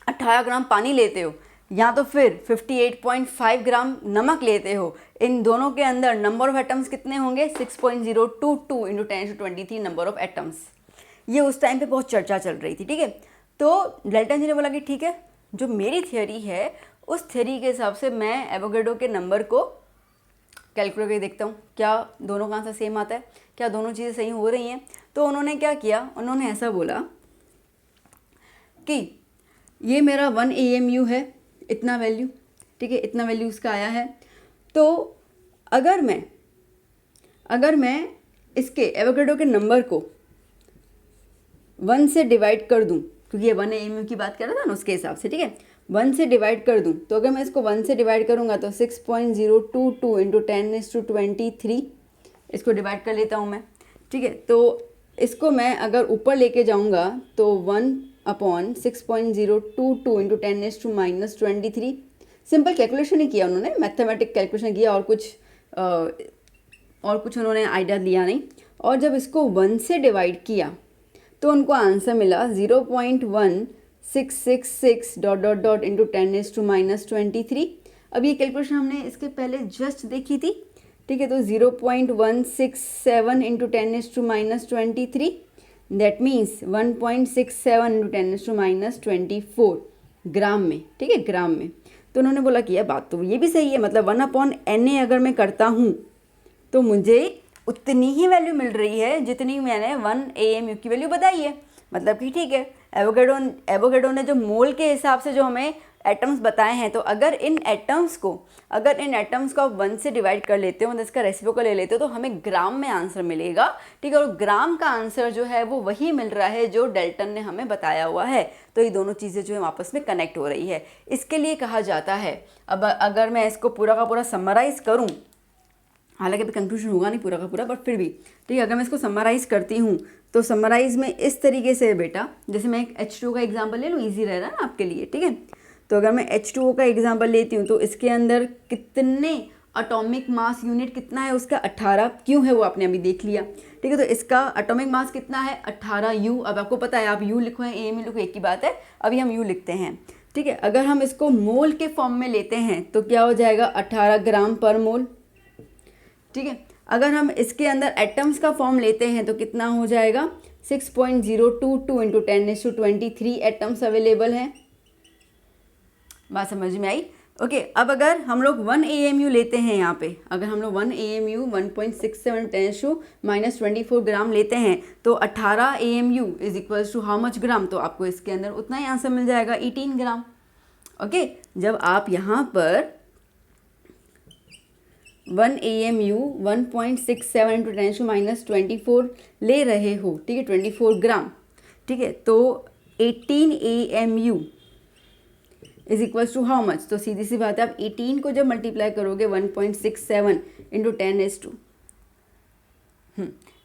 18 ग्राम पानी लेते हो या तो फिर 58.5 ग्राम नमक लेते हो, इन दोनों के अंदर नंबर ऑफ एटम्स कितने होंगे 6.022 इंटू 10⁻23 नंबर ऑफ एटम्स। ये उस टाइम पे बहुत चर्चा चल रही थी, ठीक है। तो डेल्टन जी ने बोला कि ठीक है, जो मेरी थियोरी है उस थियोरी के हिसाब से मैं एवोगाड्रो के नंबर को कैलकुलेट करके देखता हूँ क्या दोनों का आंसर सेम आता है, क्या दोनों चीज़ें सही हो रही हैं। तो उन्होंने क्या किया, उन्होंने ऐसा बोला कि ये मेरा 1 AMU है, इतना वैल्यू, ठीक है, इतना वैल्यू उसका आया है। तो अगर मैं इसके एवोगाड्रो के नंबर को 1 से डिवाइड कर दूं, क्योंकि ये 1 AMU की बात कर रहा था ना उसके हिसाब से, ठीक है, 1 से डिवाइड कर दूं, तो अगर मैं इसको 1 से डिवाइड करूंगा तो 6.022 इंटू 10⁻23 इसको डिवाइड कर लेता हूं मैं, ठीक है। तो इसको मैं अगर ऊपर लेके जाऊंगा तो 1/6.022 इंटू 10⁻23 सिंपल कैलकुलेशन ही किया उन्होंने, मैथमेटिक कैलकुलेशन किया, और कुछ उन्होंने आइडिया दिया नहीं। और जब इसको 1 से डिवाइड किया तो उनको आंसर मिला 0.1666 डॉट इंटू 10⁻23। अब ये कैलकुलेशन हमने इसके पहले जस्ट देखी थी, ठीक है। तो 0.167 इंटू 10⁻23 दैट मीन्स 1.67 इंटू 10⁻24 ग्राम में, ठीक है, ग्राम में। तो उन्होंने बोला कि यह बात तो ये भी सही है, मतलब 1/Na अगर मैं करता हूँ तो मुझे उतनी ही वैल्यू मिल रही है जितनी मैंने 1 AMU की वैल्यू बताई है, मतलब कि ठीक है। एवोगाड्रो ने जो मोल के हिसाब से जो हमें एटम्स बताए हैं, तो अगर इन एटम्स को आप 1 से डिवाइड कर लेते हो, मतलब इसका रेसिप्रोकल ले लेते हो, तो हमें ग्राम में आंसर मिलेगा, ठीक है। और ग्राम का आंसर जो है वो वही मिल रहा है जो डेल्टन ने हमें बताया हुआ है। तो ये दोनों चीज़ें जो है आपस में कनेक्ट हो रही है। इसके लिए कहा जाता है, अब अगर मैं इसको पूरा का पूरा समराइज करूँ, हालांकि अभी कंक्लूजन होगा नहीं पूरा का पूरा, बट फिर भी ठीक है, अगर मैं इसको समराइज़ करती हूँ तो समराइज़ में इस तरीके से बेटा, जैसे मैं एक H2O का एग्जांपल ले लूँ, इजी रह रहा है ना आपके लिए, ठीक है। तो अगर मैं H2O का एग्जांपल लेती हूँ तो इसके अंदर कितने एटॉमिक मास यूनिट कितना है उसका, 18। क्यों है वो आपने अभी देख लिया, ठीक है। तो इसका एटॉमिक मास कितना है, 18U। अब आपको पता है, आप U लिखो या AMU लिखो, एक ही बात है, अभी हम U लिखते हैं, ठीक है। अगर हम इसको मोल के फॉर्म में लेते हैं तो क्या हो जाएगा, 18 ग्राम पर मोल, ठीक है। अगर हम इसके अंदर एटम्स का फॉर्म लेते हैं तो कितना हो जाएगा, 6.022 इंटू 10⁻23 एटम्स अवेलेबल हैं। बात समझ में आई? ओके। अब अगर हम लोग 1 AMU लेते हैं, यहाँ पे अगर हम लोग 1 AMU 1.67 10⁻24 ग्राम लेते हैं तो 18 AMU is equals to how much gram, तो आपको इसके अंदर उतना ही आंसर मिल जाएगा, 18 ग्राम। ओके। जब आप यहाँ पर 1 AMU 1.67 इंटू 10⁻24 ले रहे हो, ठीक है, 24 ग्राम, ठीक है, तो 18 AMU is equals to how much, तो सीधी सी बात है, आप 18 को जब मल्टीप्लाई करोगे 1.67 इंटू 10⁻,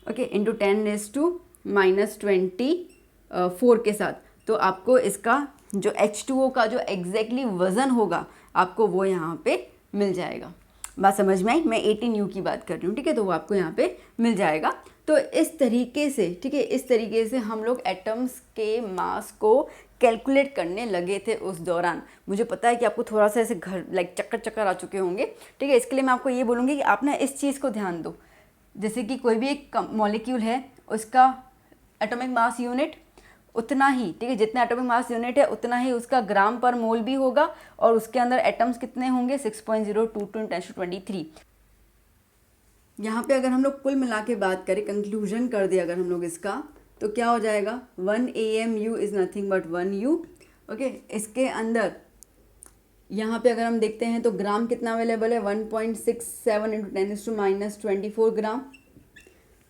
ओके, इंटू 10⁻24 के साथ, तो आपको इसका जो H2O का जो एग्जैक्टली वज़न होगा आपको वो यहाँ पे मिल जाएगा। बात समझ में आई? मैं 18U की बात कर रही हूँ, ठीक है, तो वो आपको यहाँ पे मिल जाएगा। तो इस तरीके से, ठीक है, इस तरीके से हम लोग एटम्स के मास को कैलकुलेट करने लगे थे उस दौरान। मुझे पता है कि आपको थोड़ा सा ऐसे घर चक्कर आ चुके होंगे, ठीक है। इसके लिए मैं आपको ये बोलूँगी कि आप ना इस चीज़ को ध्यान दो, जैसे कि कोई भी एक मॉलिक्यूल है, उसका एटॉमिक मास यूनिट उतना ही, ठीक है, जितना एटॉमिक मास यूनिट है उतना ही उसका ग्राम पर मोल भी होगा, और उसके अंदर एटम्स कितने होंगे, 6.022 × 10⁻23। यहाँ पे अगर हम लोग कुल मिला के बात करें, कंक्लूजन कर दे अगर हम लोग इसका, तो क्या हो जाएगा, 1 AMU is nothing but 1U। Okay. इसके अंदर यहाँ पे अगर हम देखते हैं तो ग्राम कितना अवेलेबल है, 1.67 इंटू 10⁻24 ग्राम,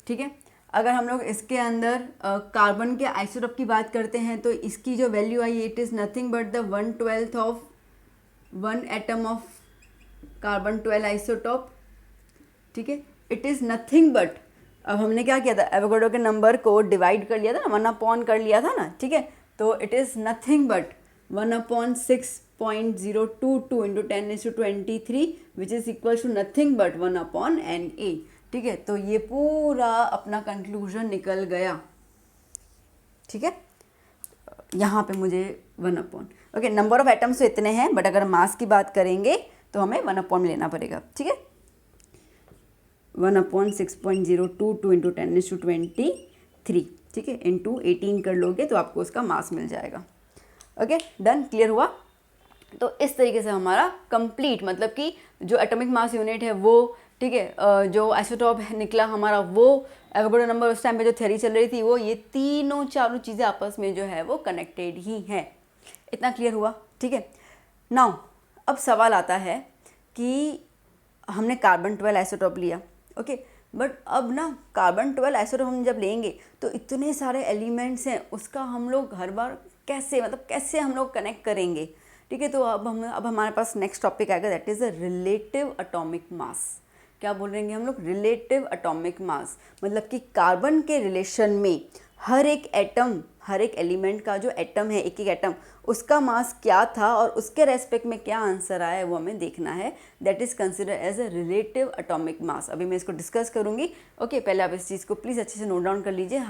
ठीक है। अगर हम लोग इसके अंदर कार्बन के आइसोटोप की बात करते हैं तो इसकी जो value I, it is nothing but the 1/12 of 1 atom of carbon 12 isotope, ठीक है। इट इज़ नथिंग बट, अब हमने क्या किया था, एवोगाड्रो के नंबर को डिवाइड कर लिया था ना, 1/, कर लिया था ना, ठीक है। तो it is nothing but 1/6.022 into 10⁻23 which is equal to nothing but 1/NA, ठीक है। तो ये पूरा अपना कंक्लूजन निकल गया, ठीक है। यहाँ पे मुझे 1/, ओके, नंबर ऑफ एटम्स तो इतने हैं, बट अगर मास की बात करेंगे तो हमें 1/, लेना पड़ेगा, ठीक है। 1/6.022 इंटू 10⁻23, ठीक है, इंटू 18 कर लोगे तो आपको उसका मास मिल जाएगा। ओके, डन, क्लियर हुआ? तो इस तरीके से हमारा कंप्लीट, मतलब कि जो एटॉमिक मास यूनिट है वो, ठीक है, जो आइसोटॉप निकला हमारा वो, एवोगाड्रो नंबर उस टाइम पे जो थ्योरी चल रही थी वो, ये तीनों चारों चीज़ें आपस में जो है वो कनेक्टेड ही हैं। इतना क्लियर हुआ, ठीक है। नाउ अब सवाल आता है कि हमने कार्बन 12 आइसोटॉप लिया, ओके, बट अब ना कार्बन 12 आइसोटॉप हम जब लेंगे तो इतने सारे एलिमेंट्स हैं, उसका हम लोग हर बार कैसे, मतलब कैसे हम लोग कनेक्ट करेंगे, ठीक है। तो अब हमारे पास नेक्स्ट टॉपिक आएगा, that is the relative atomic मास। क्या बोल रहे हैं हम लोग, रिलेटिव एटॉमिक मास, मतलब कि कार्बन के रिलेशन में हर एक एटम, हर एक एलिमेंट का जो एटम है, एक एक एटम, उसका मास क्या था और उसके रेस्पेक्ट में क्या आंसर आया है वो हमें देखना है। That is consider as a relative atomic mass. अभी मैं इसको डिस्कस करूँगी, ओके। पहले आप इस चीज़ को प्लीज़ अच्छे से नोट डाउन कर लीजिए,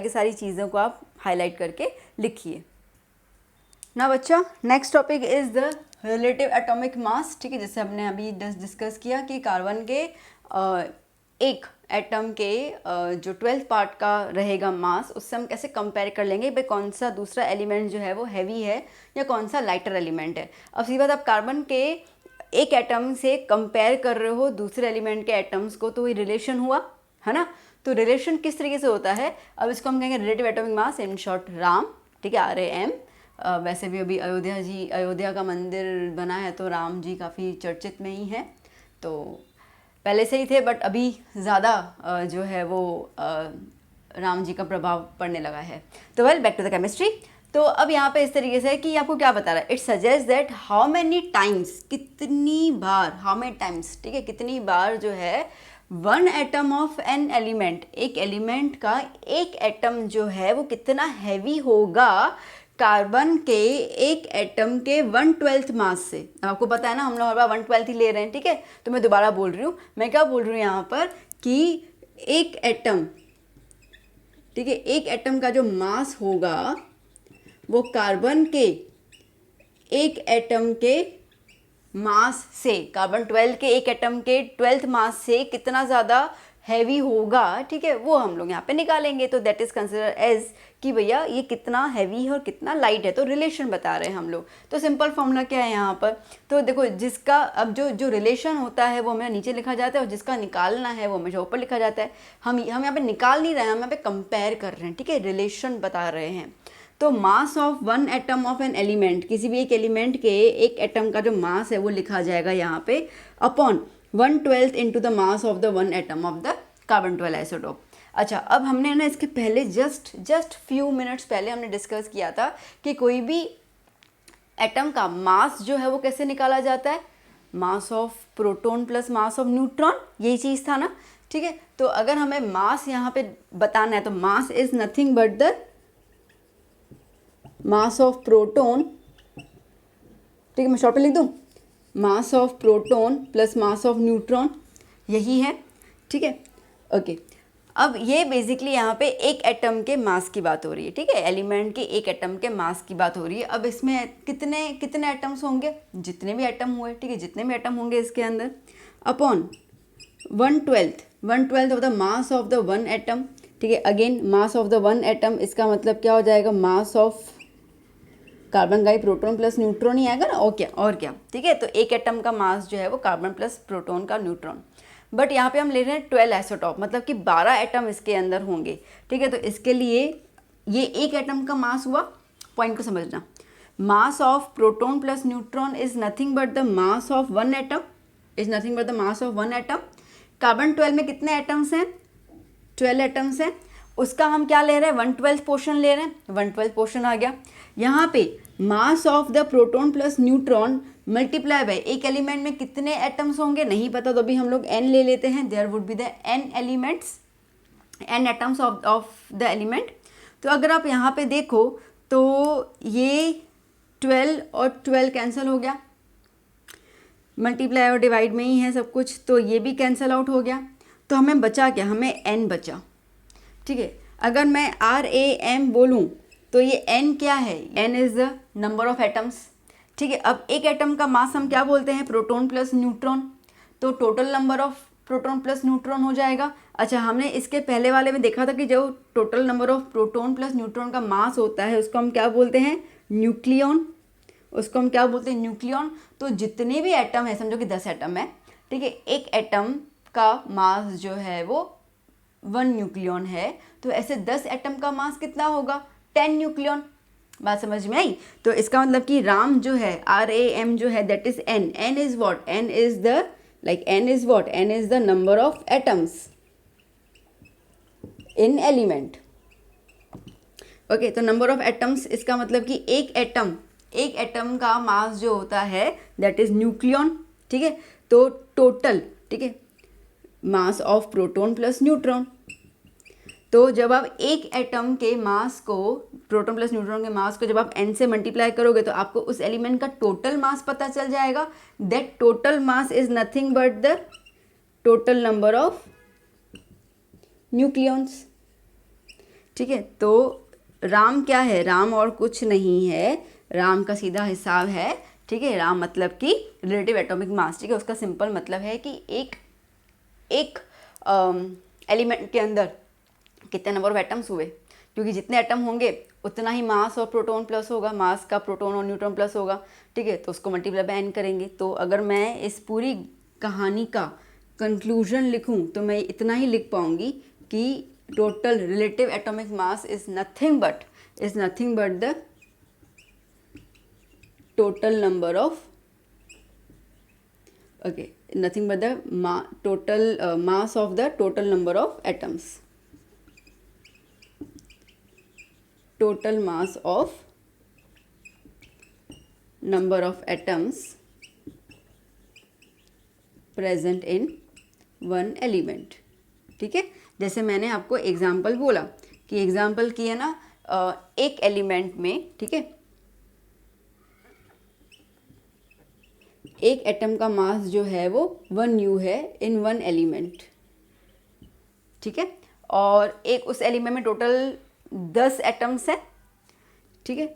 सारी चीज़ों को आप हाईलाइट करके लिखिए ना बच्चा। Next topic is the relative atomic मास, ठीक है। जैसे हमने अभी डिस्कस किया कि कार्बन के एक एटम के जो 12th पार्ट का रहेगा मास, उससे हम कैसे कंपेयर कर लेंगे भाई कौन सा दूसरा एलिमेंट जो है वो हैवी है या कौन सा लाइटर एलिमेंट है। अब सीधी बात, आप कार्बन के एक एटम से कंपेयर कर रहे हो दूसरे एलिमेंट के एटम्स को, तो ये रिलेशन हुआ है ना। तो रिलेशन किस तरीके से होता है, अब इसको हम कहेंगे relative atomic mass, in short Ram, ठीक है, RAM। वैसे भी अभी अयोध्या का मंदिर बना है तो राम जी काफ़ी चर्चित में ही हैं, तो पहले से ही थे बट अभी ज़्यादा जो है वो राम जी का प्रभाव पड़ने लगा है। तो well back to the chemistry. तो अब यहाँ पे इस तरीके से है कि आपको क्या बता रहा है, it suggest that how many times, कितनी बार, हाउ मैनी टाइम्स, ठीक है, कितनी बार जो है one atom of an element, एक एलिमेंट का एक एटम जो है वो कितना हैवी होगा कार्बन के एक एटम के 1/12 मास से। आपको पता है ना, हम लोग हर बार 1/12 ही ले रहे हैं, ठीक है। तो मैं दोबारा बोल रही हूँ, मैं क्या बोल रही हूँ यहाँ पर कि एक एटम, ठीक है, एक एटम का जो मास होगा वो कार्बन के एक एटम के मास से, कार्बन 12 के एक एटम के 12th मास से कितना ज़्यादा हैवी होगा, ठीक है, वो हम लोग यहाँ पे निकालेंगे। तो दैट इज़ कंसिडर एज कि भैया ये कितना हैवी है और कितना लाइट है, तो रिलेशन बता रहे हैं हम लोग। तो सिंपल फॉर्मूला क्या है यहाँ पर, तो देखो जिसका अब जो रिलेशन होता है वो हमें नीचे लिखा जाता है और जिसका निकालना है वो हमेशा ऊपर लिखा जाता है। हम यहाँ पे निकाल नहीं रहे हैं, हम यहाँ पे कंपेयर कर रहे हैं, ठीक है, रिलेशन बता रहे हैं। तो mass of one atom of an element, किसी भी एक एलिमेंट के एक एटम का जो मास है वो लिखा जाएगा यहाँ पे upon 1/12 into the mass of the one atom of the carbon 12 isotope. अच्छा, अब हमने ना इसके पहले जस्ट फ्यू मिनट्स पहले हमने डिस्कस किया था कि कोई भी एटम का मास जो है वो कैसे निकाला जाता है, mass of proton plus mass of neutron, यही चीज़ था ना, ठीक है। तो अगर हमें मास यहाँ पे बताना है तो मास is nothing but the mass of proton, ठीक है, मैं शॉर्ट पे लिख दूँ, mass of proton plus mass of neutron, यही है, ठीक है, ओके। अब ये बेसिकली यहाँ पे एक एटम के मास की बात हो रही है, ठीक है, एलिमेंट के एक एटम के मास की बात हो रही है। अब इसमें कितने कितने एटम्स होंगे, जितने भी एटम हुए, ठीक है, जितने भी एटम होंगे इसके अंदर upon 1/12 of the mass of the one atom, ठीक है। Again mass of the one atom, इसका मतलब क्या हो जाएगा, मास ऑफ कार्बन का ही प्रोटॉन प्लस न्यूट्रॉन ही आएगा ना, और क्या, ठीक है। तो एक एटम का मास जो है वो कार्बन प्लस प्रोटॉन का न्यूट्रॉन, बट यहाँ पे हम ले रहे हैं 12 आइसोटॉप, मतलब कि 12 एटम इसके अंदर होंगे, ठीक है। तो इसके लिए ये एक एटम का मास हुआ, पॉइंट को समझना, mass of proton plus neutron is nothing but the mass of one atom, is nothing but the mass of one atom. Carbon 12 में कितने एटम्स हैं, 12 एटम्स हैं, उसका हम क्या ले रहे हैं, 1/12 पोर्शन ले रहे हैं, 1/12 पोर्शन आ गया। यहाँ पे मास of the proton plus neutron multiply by, एक एलिमेंट में कितने एटम्स होंगे नहीं पता, तो अभी हम लोग n ले लेते हैं, there would be the n elements, n atoms of the element. तो अगर आप यहाँ पे देखो तो ये 12 और 12 कैंसिल हो गया, मल्टीप्लाई और डिवाइड में ही है सब कुछ, तो ये भी कैंसिल आउट हो गया। तो हमें बचा क्या, हमें n बचा, ठीक है। अगर मैं RAM बोलूँ तो ये n क्या है, n is the number of atoms, ठीक है। अब एक एटम का मास हम क्या बोलते हैं, प्रोटॉन प्लस न्यूट्रॉन, तो total number of proton plus neutron हो जाएगा। अच्छा, हमने इसके पहले वाले में देखा था कि जो total number of proton plus neutron का मास होता है उसको हम क्या बोलते हैं, न्यूक्लियन, उसको हम क्या बोलते हैं, न्यूक्लियन। तो जितने भी एटम है, समझो कि 10 एटम है, ठीक है, एक एटम का मास जो है वो 1 न्यूक्लियन है, तो ऐसे 10 एटम का मास कितना होगा, 10 न्यूक्लियन। बात समझ में आई। तो इसका मतलब कि राम जो है, RAM जो है, that is n is what, n is the like n is what, n is the number of atoms in element, okay. तो नंबर ऑफ एटम्स, इसका मतलब कि एक एटम का मास जो होता है दैट इज न्यूक्लियन, ठीक है। तो टोटल, ठीक है, mass of proton plus neutron. तो जब आप एक एटम के मास को, प्रोटॉन प्लस न्यूट्रॉन के मास को जब आप n से मल्टीप्लाई करोगे तो आपको उस एलिमेंट का टोटल मास पता चल जाएगा। That total mass is nothing but the total number of nucleons, ठीक है। तो राम क्या है, राम और कुछ नहीं है, राम का सीधा हिसाब है, ठीक है। राम मतलब कि रिलेटिव एटॉमिक मास, ठीक है। उसका सिंपल मतलब है कि एक एलिमेंट के अंदर कितने नंबर ऑफ एटम्स हुए, क्योंकि जितने एटम होंगे उतना ही मास और प्रोटॉन प्लस होगा, मास का प्रोटॉन और न्यूट्रॉन प्लस होगा, ठीक है। तो उसको मल्टीप्लाई बाय n करेंगे। तो अगर मैं इस पूरी कहानी का कंक्लूजन लिखूं तो मैं इतना ही लिख पाऊंगी कि total relative atomic mass is nothing but the total number of, okay, nothing but the total mass of the total number of atoms. Total mass of number of atoms present in one element. ठीक है, जैसे मैंने आपको एग्जाम्पल बोला कि एग्जाम्पल किया ना, एक एलिमेंट में, ठीक है, एक एटम का मास जो है वो 1 U है इन वन एलिमेंट, ठीक है, और एक उस एलिमेंट में टोटल 10 एटम्स है, ठीक है,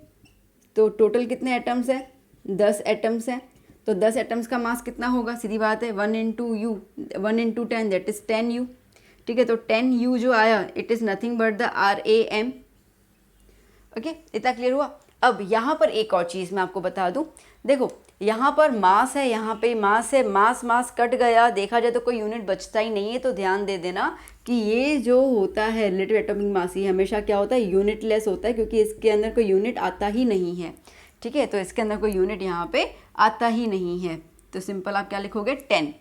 तो टोटल कितने एटम्स है, 10 एटम्स हैं, तो 10 एटम्स का मास कितना होगा, सीधी बात है 1 into you, 1 into 10 that is 10U, ठीक है, तो 10U जो आया it is nothing but the RAM। Okay, इतना क्लियर हुआ। अब यहाँ पर एक और चीज़ मैं आपको बता दूँ, देखो यहाँ पर मास है, यहाँ पे मास है, मास कट गया, देखा जाए तो कोई यूनिट बचता ही नहीं है, तो ध्यान दे देना कि ये जो होता है रिलेटिव एटॉमिक मास, ये हमेशा क्या होता है, यूनिट लेस होता है, क्योंकि इसके अंदर कोई यूनिट आता ही नहीं है, ठीक है, तो इसके अंदर कोई यूनिट यहाँ पे आता ही नहीं है, तो सिंपल आप क्या लिखोगे 10।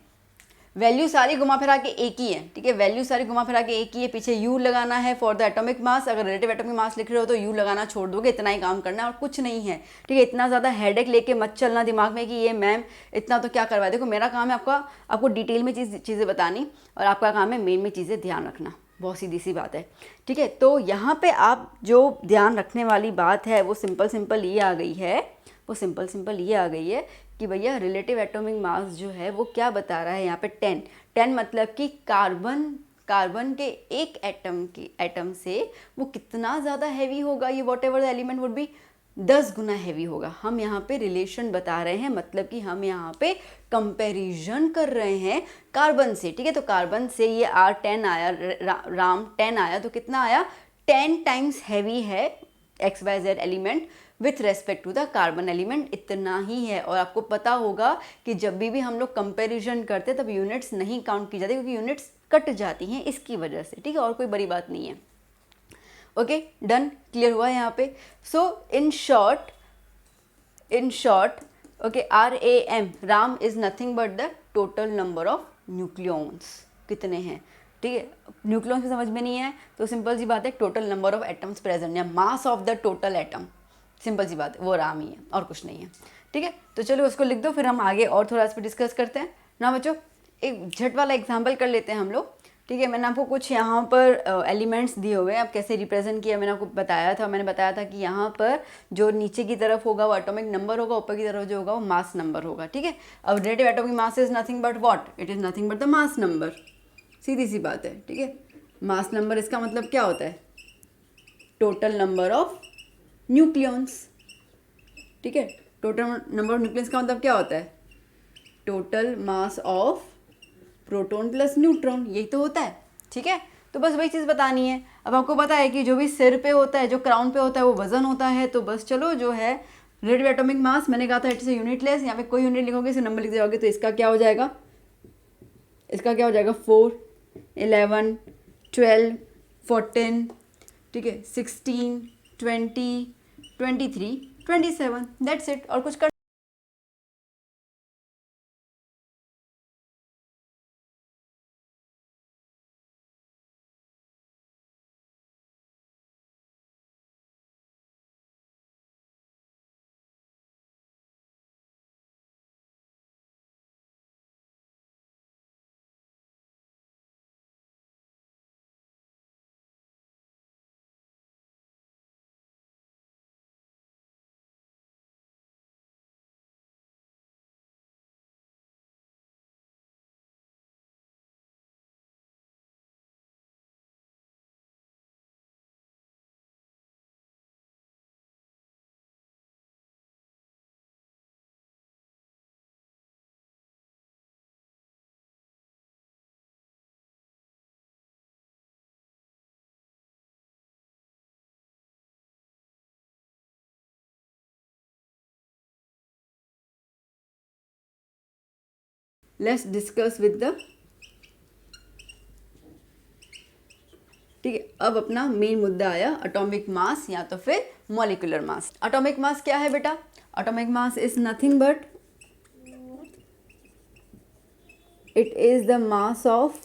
वैल्यू सारी घुमा फिरा के एक ही है, ठीक है, वैल्यू सारी घुमा फिरा के एक ही है, पीछे U लगाना है फॉर द एटॉमिक मास, अगर रिलेटिव एटॉमिक मास लिख रहे हो तो U लगाना छोड़ दोगे, इतना ही काम करना है और कुछ नहीं है, ठीक है, इतना ज़्यादा हेडेक लेके मत चलना दिमाग में कि ये मैम इतना तो क्या करवाए। देखो मेरा काम है आपको डिटेल में चीज़ें बतानी, और आपका काम है मेन में चीज़ें ध्यान रखना, बहुत सीधी सी बात है, ठीक है। तो यहाँ पे आप जो ध्यान रखने वाली बात है वो सिंपल ये आ गई है, वो सिंपल ये आ गई है कि भैया रिलेटिव एटॉमिक मास जो है वो क्या बता रहा है यहाँ पे 10 मतलब कि कार्बन के एक एटम से वो कितना ज़्यादा हैवी होगा, ये what ever the element would be 10 Guna heavy होगा। हम यहाँ पे रिलेशन बता रहे हैं, मतलब कि हम यहाँ पे कंपैरिजन कर रहे हैं कार्बन से, ठीक है, तो कार्बन से ये R10 आया, राम 10 आया, तो कितना आया, 10 टाइम्स हैवी है XYZ element with respect to the carbon element, इतना ही है। और आपको पता होगा कि जब भी हम लोग कंपैरिजन करते तब यूनिट्स नहीं काउंट की जाती, क्योंकि यूनिट्स कट जाती हैं इसकी वजह से, ठीक है, और कोई बड़ी बात नहीं है। ओके, डन, क्लियर हुआ यहाँ पे। So in short okay, RAM RAM is nothing but the total number of nucleons, कितने हैं, ठीक है, न्यूक्लियॉन्स की समझ में नहीं है तो सिंपल सी बात है, total number of atoms present या mass of the total atom, simple सी बात है, वो राम ही है और कुछ नहीं है, ठीक है। तो चलो उसको लिख दो, फिर हम आगे और थोड़ा इस पर डिस्कस करते हैं ना बच्चों। एक झट वाला एग्जांपल कर लेते हैं हम लोग, ठीक है। मैंने आपको कुछ यहाँ पर एलिमेंट्स दिए हुए हैं, अब कैसे रिप्रेजेंट किया मैंने आपको बताया था कि यहाँ पर जो नीचे की तरफ होगा वो एटॉमिक नंबर होगा, ऊपर की तरफ जो होगा वो मास नंबर होगा, ठीक है। अब relative atomic mass is nothing but what, it is nothing but the mass number, सीधी सी बात है, ठीक है। मास नंबर इसका मतलब क्या होता है, टोटल नंबर ऑफ न्यूक्लियॉन्स, ठीक है, टोटल नंबर ऑफ न्यूक्लियस का मतलब क्या होता है, total mass of proton plus neutron, यही तो होता है, ठीक है। तो बस वही चीज़ बतानी है। अब आपको पता है कि जो भी सिर पे होता है, जो क्राउन पे होता है वो वजन होता है, तो बस चलो जो है रिलेटिव एटॉमिक मास, मैंने कहा था इट्स यूनिटलेस, यहाँ पे कोई यूनिट लिखोगे इसे नंबर लिख जाओगे, तो इसका क्या हो जाएगा, 4 11 12 14, ठीक है, 16 20 23 27, दैट्स इट, और कुछ कर लेट्स डिस्कस विद द, ठीक है। अब अपना मेन मुद्दा आया एटॉमिक मास या तो फिर मॉलिक्यूलर मास। एटॉमिक मास क्या है बेटा, Atomic mass is nothing but it is the mass of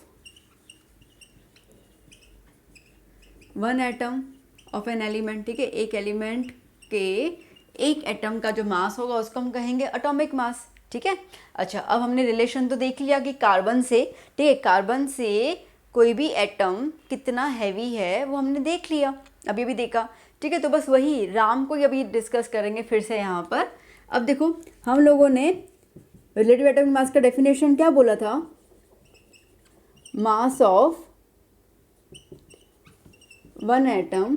one atom of an element. ठीक है, एक एलिमेंट के एक एटम का जो मास होगा उसको हम कहेंगे एटॉमिक मास. ठीक है. अच्छा, अब हमने रिलेशन तो देख लिया कि कार्बन से, ठीक है, कार्बन से कोई भी एटम कितना हैवी है वो हमने देख लिया, अभी भी देखा. ठीक है, तो बस वही राम को अभी डिस्कस करेंगे फिर से यहाँ पर. अब देखो, हम लोगों ने रिलेटिव एटॉमिक मास का डेफिनेशन क्या बोला था? Mass of one atom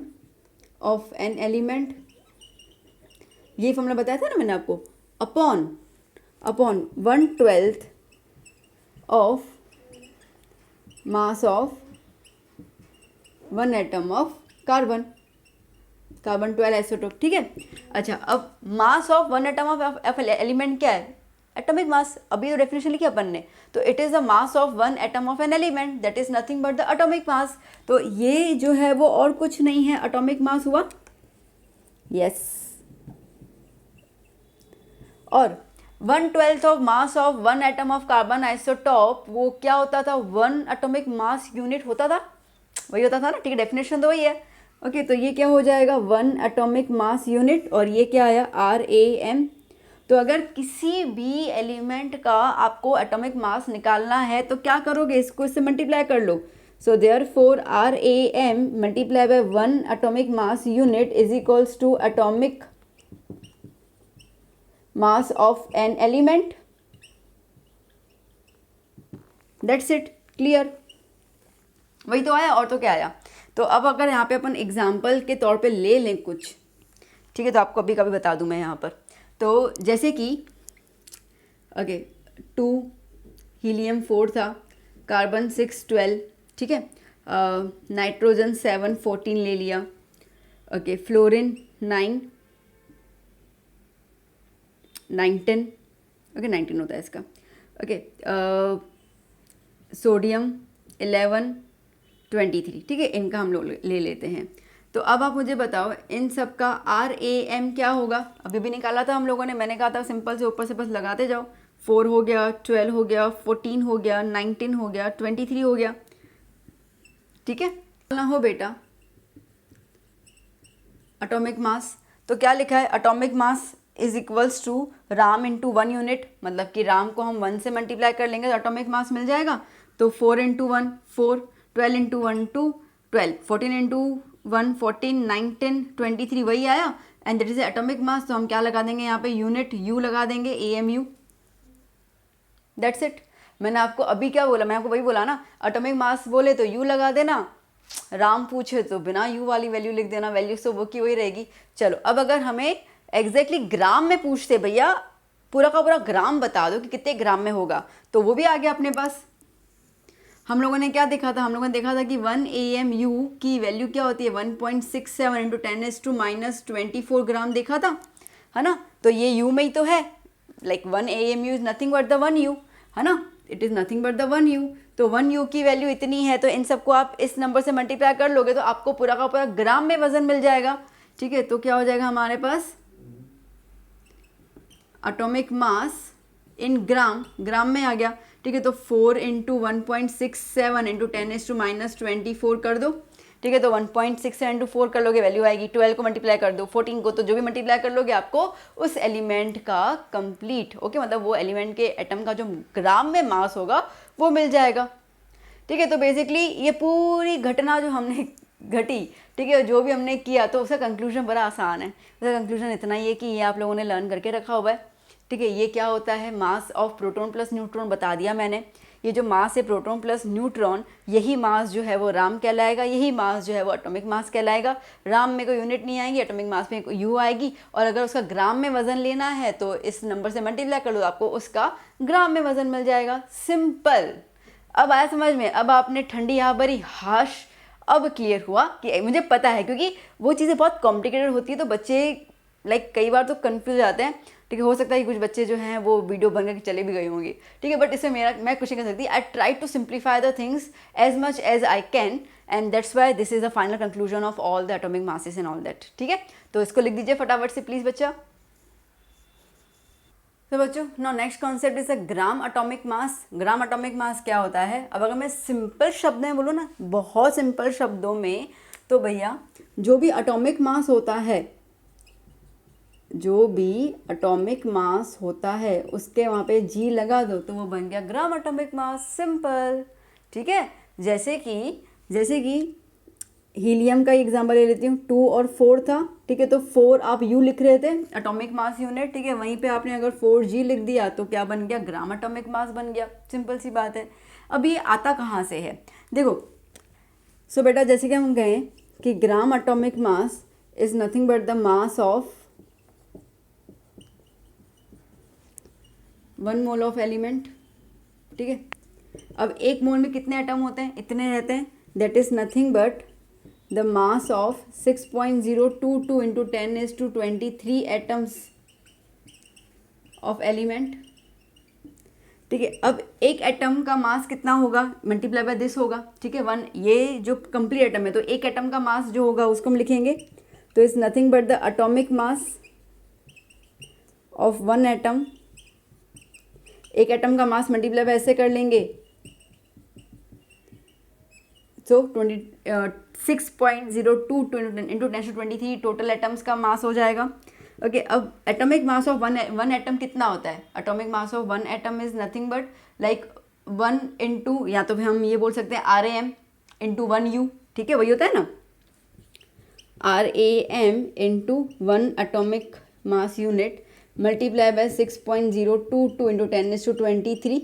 of an element, ये फॉर्मूला बताया था ना मैंने आपको, upon 1/12 of mass of one atom of carbon 12 isotope. ठीक है. अच्छा, अब mass of one atom of element क्या है? Atomic mass. अभी तो डेफिनेशन लिखी अपन ने, तो it is the mass of one atom of an element, that is nothing but the atomic mass. तो ये जो है वो और कुछ नहीं है, एटॉमिक मास हुआ. यस. और 1/12 of mass of one atom of carbon isotope, वो क्या होता था? 1 एटॉमिक मास यूनिट होता था, वही होता था ना. ठीक है, डेफिनेशन तो वही है. ओके, तो ये क्या हो जाएगा? 1 एटॉमिक मास यूनिट. और ये क्या आया? RAM. तो अगर किसी भी एलिमेंट का आपको एटॉमिक मास निकालना है तो क्या करोगे? इसको इससे मल्टीप्लाई कर लो. So therefore RAM multiply by 1 atomic mass unit is equals to atomic mass of an element. That's it. Clear? वही तो आया, और तो क्या आया. तो अब अगर यहाँ पे अपन एग्जाम्पल के तौर पे ले लें कुछ, ठीक है, तो आपको अभी कभी बता दूं मैं यहाँ पर. तो जैसे कि ओके 2 हीलियम 4 था, कार्बन 6 12, ठीक है, नाइट्रोजन 7 14 ले लिया. ओके, फ्लोरीन 9 10, ओके 19 होता है इसका. ओके, सोडियम 11 23, ठीक है, इनका हम लोग ले लेते हैं. तो अब आप मुझे बताओ इन सब का RAM क्या होगा? अभी भी निकाला था हम लोगों ने, मैंने कहा था सिंपल से ऊपर से बस लगाते जाओ. 4 हो गया, 12 हो गया, 14 हो गया, 19 हो गया, 23 हो गया. ठीक है ना हो बेटा. एटॉमिक मास तो क्या लिखा है? Atomic mass is equals to Ram into 1 unit, मतलब कि राम को हम 1 से मल्टीप्लाई कर लेंगे तो एटॉमिक मास मिल जाएगा. तो 4 इंटू 1 4, 12 इंटू 1 2, 12, 14 इंटू 1 14, 19 23 वही आया. And that is atomic mass. तो हम क्या लगा देंगे यहाँ पे? यूनिट U लगा देंगे, AMU. That's it. मैंने आपको अभी क्या बोला? मैं आपको वही बोला ना, एटॉमिक मास बोले तो U लगा देना, राम पूछे तो बिना U वाली वैल्यू लिख देना, वैल्यू तो वो की वही रहेगी. चलो, अब अगर हमें एग्जैक्टली ग्राम में पूछते, भैया पूरा का पूरा ग्राम बता दो कि कितने ग्राम में होगा, तो वो भी आ गया अपने पास. हम लोगों ने क्या देखा था? हम लोगों ने देखा था कि 1 AMU की वैल्यू क्या होती है? 1.67 इंटू 10⁻⁻24 ग्राम देखा था, है ना. तो ये U में ही तो है, like 1 AMU is nothing but the 1 U, है ना. It is nothing but the 1 U. तो 1 U की वैल्यू इतनी है, तो इन सबको आप इस नंबर से मल्टीप्लाई कर लोगे तो आपको पूरा का पूरा ग्राम में वजन मिल जाएगा. ठीक है, तो क्या हो जाएगा हमारे पास? एटॉमिक मास इन ग्राम में आ गया. ठीक है, तो 4 इंटू 1.67 इंटू 10⁻⁻24 कर दो. ठीक है, तो 1.67 इंटू 4 कर लोगे, वैल्यू आएगी. 12 को मल्टीप्लाई कर दो, 14 को, तो जो भी मल्टीप्लाई कर लोगे आपको उस एलिमेंट का कंप्लीट, ओके, मतलब वो एलिमेंट के एटम का जो ग्राम में मास होगा वो मिल जाएगा. ठीक है, तो बेसिकली ये पूरी घटना जो हमने घटी, ठीक है, जो भी हमने किया, तो उसका कंक्लूजन बड़ा आसान है. उसका कंक्लूजन इतना ही है कि ये आप लोगों ने लर्न करके रखा हुआ है. ठीक है, ये क्या होता है? Mass of proton plus neutron बता दिया मैंने. ये जो मास है प्रोटॉन प्लस न्यूट्रॉन, यही मास जो है वो राम कहलाएगा, यही मास जो है वो एटॉमिक मास कहलाएगा. राम में कोई यूनिट नहीं आएगी, एटॉमिक मास में कोई U आएगी. और अगर उसका ग्राम में वजन लेना है तो इस नंबर से मल्टीप्लाई कर लो, आपको उसका ग्राम में वजन मिल जाएगा. सिंपल. अब आया समझ में? अब आपने ठंडी हवा भरी, हाश, अब क्लियर हुआ कि मुझे पता है, क्योंकि वो चीज़ें बहुत कॉम्प्लिकेटेड होती है तो बच्चे लाइक कई बार तो कन्फ्यूज जाते हैं. ठीक है, हो सकता है कि कुछ बच्चे जो हैं वो वीडियो बन के चले भी गए होंगे. ठीक है, बट इसमें मैं कुछ नहीं कर सकती. I try to simplify the things as much as I can, and that's why this is the final conclusion of all the atomic masses and all that. ठीक है, तो इसको लिख दीजिए फटाफट से प्लीज़ बच्चा. तो बच्चों now next concept is a gram atomic mass. Gram atomic mass क्या होता है? अब अगर मैं सिंपल शब्द में बोलूँ ना, बहुत सिंपल शब्दों में, तो भैया जो भी एटॉमिक मास होता है, जो भी एटॉमिक मास होता है उसके वहाँ पे जी लगा दो तो वो बन गया ग्राम एटॉमिक मास। सिंपल, ठीक है। जैसे कि हीलियम का एग्जांपल ले लेती हूँ, 2 और 4 था, ठीक है, तो 4 आप यू लिख रहे थे एटॉमिक मास यूनिट, ठीक है, वहीं पे आपने अगर 4G लिख दिया तो क्या बन गया? ग्राम एटॉमिक मास बन गया। सिंपल सी बात है। अब ये आता कहाँ से है? देखो, सो बेटा जैसे कि हम कहें कि gram atomic mass is nothing but the mass of 1 mole of element, ठीक है। अब 1 मोल में कितने एटम होते हैं? इतने रहते हैं। That is nothing but the mass of 6.022 into 10⁻23 atoms of element, ठीक है। अब एक एटम का मास कितना होगा? मल्टीप्लाई बाय दिस होगा, ठीक है, 1। ये जो कंप्लीट एटम है तो एक एटम का मास जो होगा उसको हम लिखेंगे, तो is nothing but the atomic mass of 1 atom. एक एटम का मास मल्टीप्लाई बाय ऐसे कर लेंगे, सो 6.022 into 10⁻23 टोटल एटम्स का मास हो जाएगा। ओके, अब atomic mass of one atom कितना होता है? Atomic mass of 1 atom is nothing but like 1 into, या तो फिर हम ये बोल सकते हैं RAM इंटू 1U, ठीक है, वही होता है ना, RAM into 1 atomic mass unit multiply by 6.022 into 10⁻23,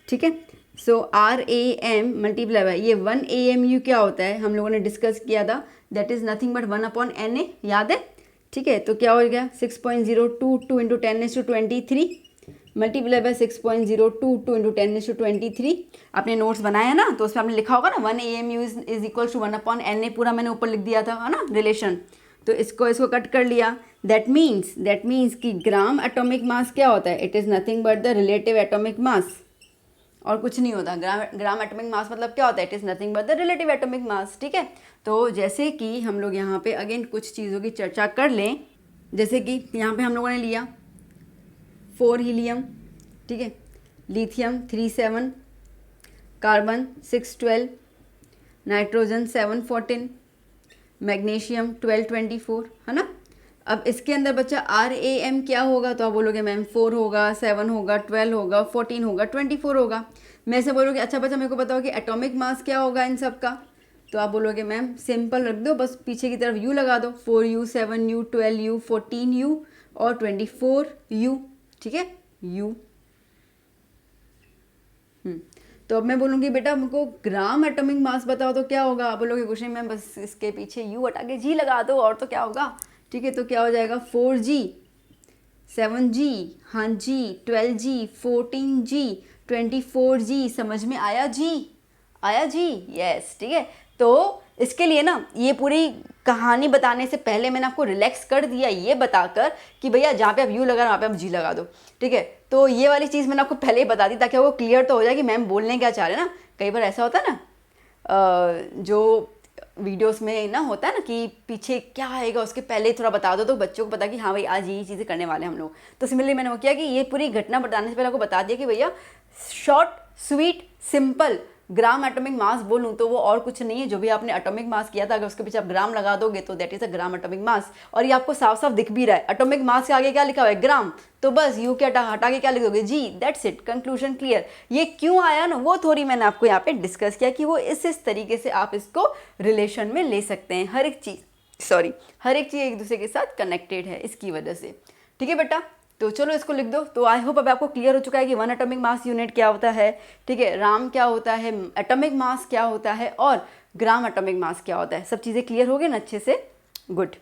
ठीक है। सो RAM मल्टीप्लाई बाय ये 1 AMU क्या होता है? हम लोगों ने डिस्कस किया था, that is nothing but 1/Na, याद है, ठीक है। तो क्या हो गया? 6.022 into 10⁻23 मल्टीप्लाई बाय 6.022 into 10⁻23। आपने नोट्स बनाया ना, तो उसमें आपने लिखा होगा ना 1 AMU is equal to 1/Na, पूरा मैंने ऊपर लिख दिया था, है ना, रिलेशन। तो इसको कट कर लिया। दैट मीन्स कि ग्राम एटॉमिक मास क्या होता है? It is nothing but the relative atomic मास, और कुछ नहीं होता। ग्राम एटॉमिक मास मतलब क्या होता है? It is nothing but the relative atomic मास, ठीक है। तो जैसे कि हम लोग यहाँ पे अगेन कुछ चीज़ों की चर्चा कर लें, जैसे कि यहाँ पे हम लोगों ने लिया 4 हीलियम, ठीक है, लिथियम 3 7, कार्बन 6 12, नाइट्रोजन 7 14, मैग्नीशियम 12 24, है ना। अब इसके अंदर बच्चा RAM क्या होगा? तो आप बोलोगे मैम 4 होगा, 7 होगा, 12 होगा, 14 होगा, 24 होगा। मैं से बोलोगे अच्छा बच्चा मेरे को बताओ कि एटॉमिक मास क्या होगा इन सब का? तो आप बोलोगे मैम सिंपल रख दो, बस पीछे की तरफ U लगा दो, 4U 7U 12U 14U और 24U, ठीक है, U। तो अब मैं बोलूँगी बेटा हमको ग्राम एटॉमिक मास बताओ, तो क्या होगा? आप बोलोगे कुछ नहीं मैम, बस इसके पीछे U हटा के G लगा दो, और तो क्या होगा, ठीक है। तो क्या हो जाएगा? 4G 7G, हाँ जी, 12G 14G 24G। समझ में आया जी? आया जी? यस, ठीक है। तो इसके लिए ना ये पूरी कहानी बताने से पहले मैंने आपको रिलैक्स कर दिया ये बताकर कि भैया जहाँ पे आप यू लगा वहाँ पे आप जी लगा दो, ठीक है। तो ये वाली चीज़ मैंने आपको पहले ही बता दी ताकि आपको क्लियर तो हो जाए कि मैम बोलने क्या चाह रहे हैं ना। कई बार ऐसा होता है ना, जो वीडियोस में ना होता है ना कि पीछे क्या आएगा उसके पहले ही थोड़ा बता दो तो बच्चों को पता कि हाँ भाई आज ये चीज़ें करने वाले हैं हम लोग। तो सिमिलरली मैंने वो किया कि ये पूरी घटना बताने से पहले आपको बता दिया कि भैया short sweet simple gram atomic mass बोलूँ तो वो और कुछ नहीं है, जो भी आपने एटॉमिक मास किया था अगर उसके पीछे आप ग्राम लगा दोगे तो that is a gram atomic mass. और ये आपको साफ साफ दिख भी रहा है, एटॉमिक मास के आगे क्या लिखा हुआ है? ग्राम। तो बस यू के हटा के क्या लिख दोगे? जी। That's it, conclusion clear. ये क्यों आया ना वो थोड़ी मैंने आपको यहाँ पे डिस्कस किया कि वो इस तरीके से आप इसको रिलेशन में ले सकते हैं। हर एक चीज़ एक दूसरे के साथ कनेक्टेड है इसकी वजह से, ठीक है बेटा। तो चलो इसको लिख दो। तो आई होप अब आपको क्लियर हो चुका है कि 1 एटॉमिक मास यूनिट क्या होता है, ठीक है, राम क्या होता है, एटॉमिक मास क्या होता है और ग्राम एटॉमिक मास क्या होता है। सब चीज़ें क्लियर हो गई ना अच्छे से? गुड।